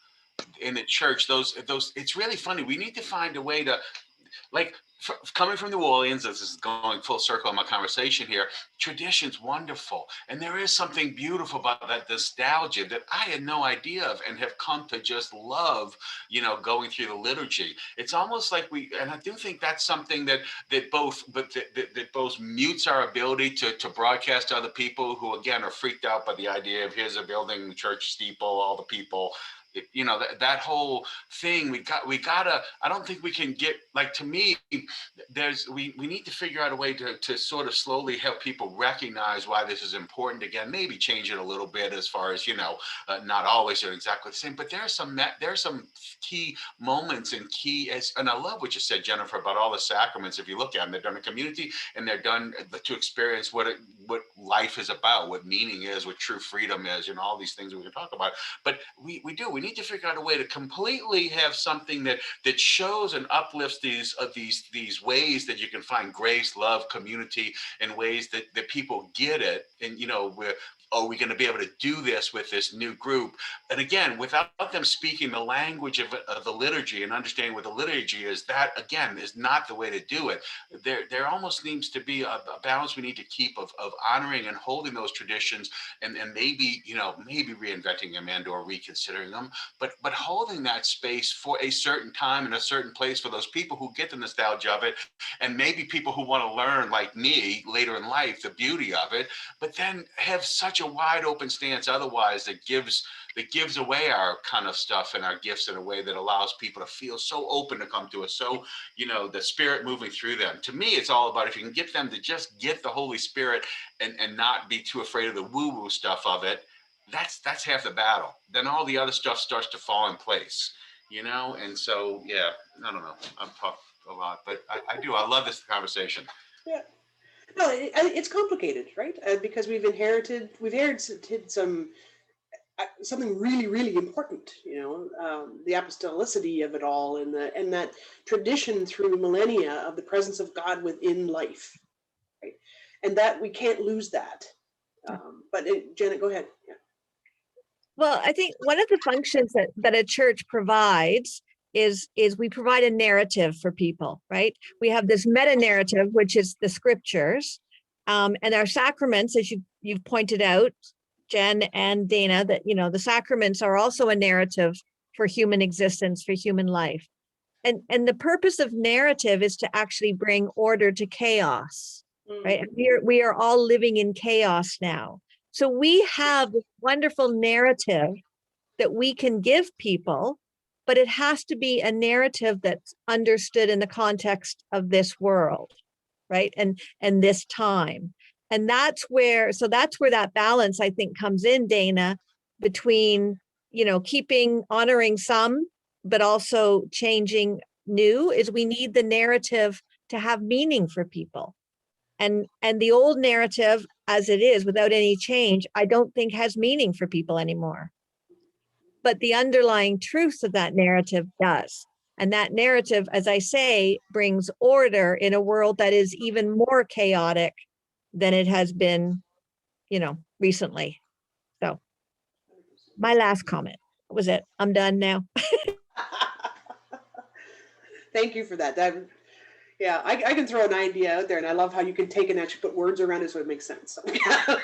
in the church, those it's really funny. We need to find a way to, like, coming from New Orleans, this is going full circle in my conversation here, tradition's wonderful. And there is something beautiful about that nostalgia that I had no idea of and have come to just love, going through the liturgy. It's almost like and I do think that's something that both mutes our ability to broadcast to other people who, again, are freaked out by the idea of here's a building, church steeple, all the people. you know, that whole thing, we gotta, I don't think we can get, like, to me, we need to figure out a way to sort of slowly help people recognize why this is important. Again, maybe change it a little bit as far as, you know, not always exactly the same, but there are some key moments and and I love what you said, Jennifer, about all the sacraments. If you look at them, they're done in community, and they're done to experience what life is about, what meaning is, what true freedom is, and all these things we can talk about. But we need to figure out a way to completely have something that shows and uplifts these ways that you can find grace, love, community, in ways that people get it. And, you know, are we going to be able to do this with this new group? And again, without them speaking the language of the liturgy and understanding what the liturgy is, that again is not the way to do it. There almost needs to be a balance we need to keep of honoring and holding those traditions, and maybe, you know, maybe reinventing them and or reconsidering them, but holding that space for a certain time and a certain place for those people who get the nostalgia of it, and maybe people who want to learn, like me, later in life, the beauty of it, but then have such a wide open stance otherwise that gives away our kind of stuff and our gifts in a way that allows people to feel so open to come to us. So, you know, the Spirit moving through them. To me, it's all about if you can get them to just get the Holy Spirit and not be too afraid of the woo-woo stuff of it, that's half the battle. Then all the other stuff starts to fall in place, you know? And so, yeah, I don't know. I've talked a lot, but I love this conversation. Yeah. No, it's complicated, right? Because we've inherited something really, really important, you know, the apostolicity of it all, and that tradition through millennia of the presence of God within life, right? And that we can't lose that. But Janet, go ahead. Yeah. Well, I think one of the functions that a church provides is we provide a narrative for people, right? We have this meta narrative, which is the scriptures, and our sacraments, as you've pointed out, Jen and Dana, that, you know, the sacraments are also a narrative for human existence, for human life. And the purpose of narrative is to actually bring order to chaos, right? We are all living in chaos now. So we have this wonderful narrative that we can give people, but it has to be a narrative that's understood in the context of this world, right? And this time. And that's where that balance, I think, comes in, Dana, between, you know, honoring some, but also changing new, is we need the narrative to have meaning for people. And the old narrative, as it is, without any change, I don't think has meaning for people anymore. But the underlying truth of that narrative does. And that narrative, as I say, brings order in a world that is even more chaotic than it has been, you know, recently. So my last comment was it. I'm done now. Thank you for that. Yeah, I can throw an idea out there, and I love how you can take and actually put words around it so it makes sense. So, yeah.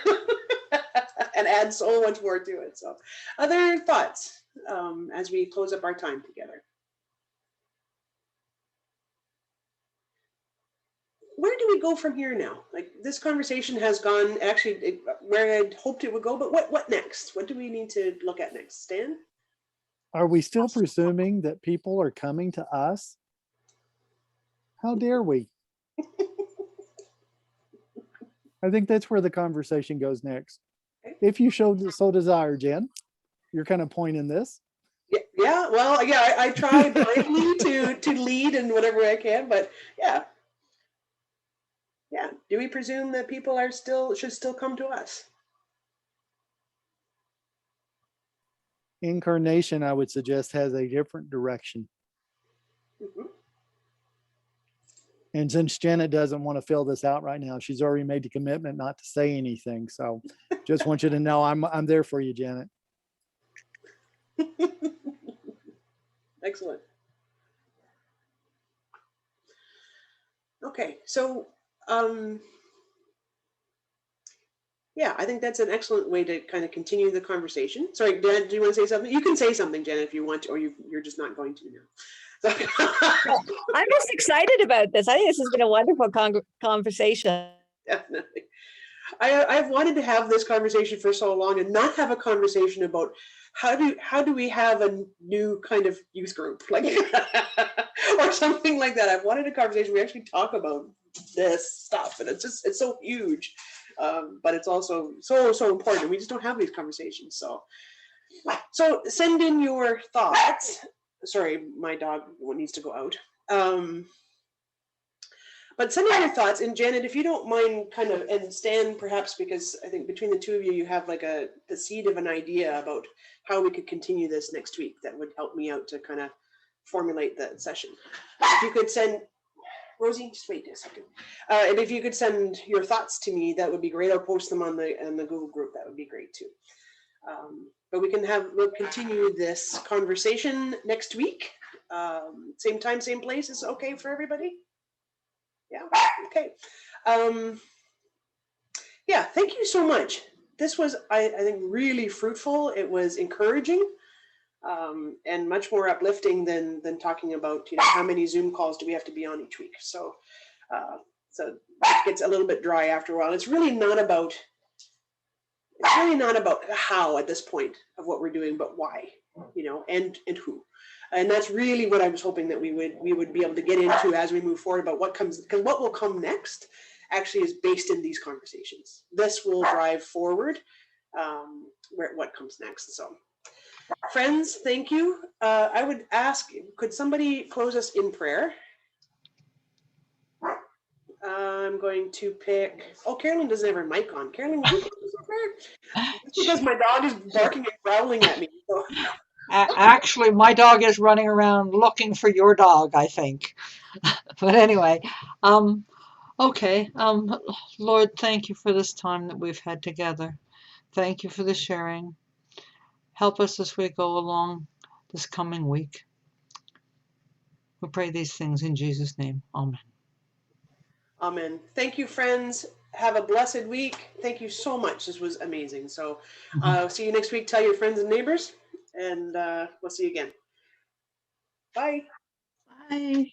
And add so much more to it. So, other thoughts as we close up our time together? Where do we go from here now? Like, this conversation has gone actually where I'd hoped it would go, but what next? What do we need to look at next? Stan? Are we still presuming that people are coming to us? How dare we? I think that's where the conversation goes next. If you so desire, Jen, you're kind of pointing this. Yeah, well, yeah, I try blindly to lead in whatever I can, but yeah. Yeah, do we presume that people should still come to us? Incarnation, I would suggest, has a different direction. Mm-hmm. And since Janet doesn't want to fill this out right now, she's already made the commitment not to say anything. So just want you to know I'm there for you, Janet. Excellent. Okay, so yeah, I think that's an excellent way to kind of continue the conversation. Sorry, Dan, do you want to say something? You can say something, Jen, if you want to, or you're just not going to now. So. I'm just excited about this. I think this has been a wonderful conversation. Definitely. I've wanted to have this conversation for so long and not have a conversation about how do we have a new kind of youth group, like or something like that. I've wanted a conversation we actually talk about this stuff, and it's so huge, but it's also so important. We just don't have these conversations. So send in your thoughts. Sorry, my dog needs to go out. But send in your thoughts, and Janet, if you don't mind, kind of, and Stan, perhaps, because I think between the two of you, you have like the seed of an idea about how we could continue this next week. That would help me out to kind of formulate the session. If you could send, Rosie, just wait a second. And if you could send your thoughts to me, that would be great. I'll post them on the Google group. That would be great too. But we'll continue this conversation next week. Same time, same place is okay for everybody? Yeah, okay. Yeah, thank you so much. This was, I think, really fruitful. It was encouraging, and much more uplifting than talking about, how many Zoom calls do we have to be on each week. So it gets a little bit dry after a while. It's really not about how at this point of what we're doing, but why, and who. And that's really what I was hoping that we would be able to get into as we move forward about what comes, because what will come next actually is based in these conversations. This will drive forward what comes next. So, friends, thank you. I would ask, could somebody close us in prayer? I'm going to pick. Oh, Carolyn doesn't have her mic on. Carolyn, would you close us in prayer? Because my dog is barking and growling at me. So. Actually, my dog is running around looking for your dog, I think. But anyway, okay. Lord, thank you for this time that we've had together. Thank you for the sharing. Help us as we go along this coming week. We pray these things in Jesus' name. Amen. Amen. Thank you, friends. Have a blessed week. Thank you so much. This was amazing. So see you next week. Tell your friends and neighbors, and we'll see you again. Bye. Bye.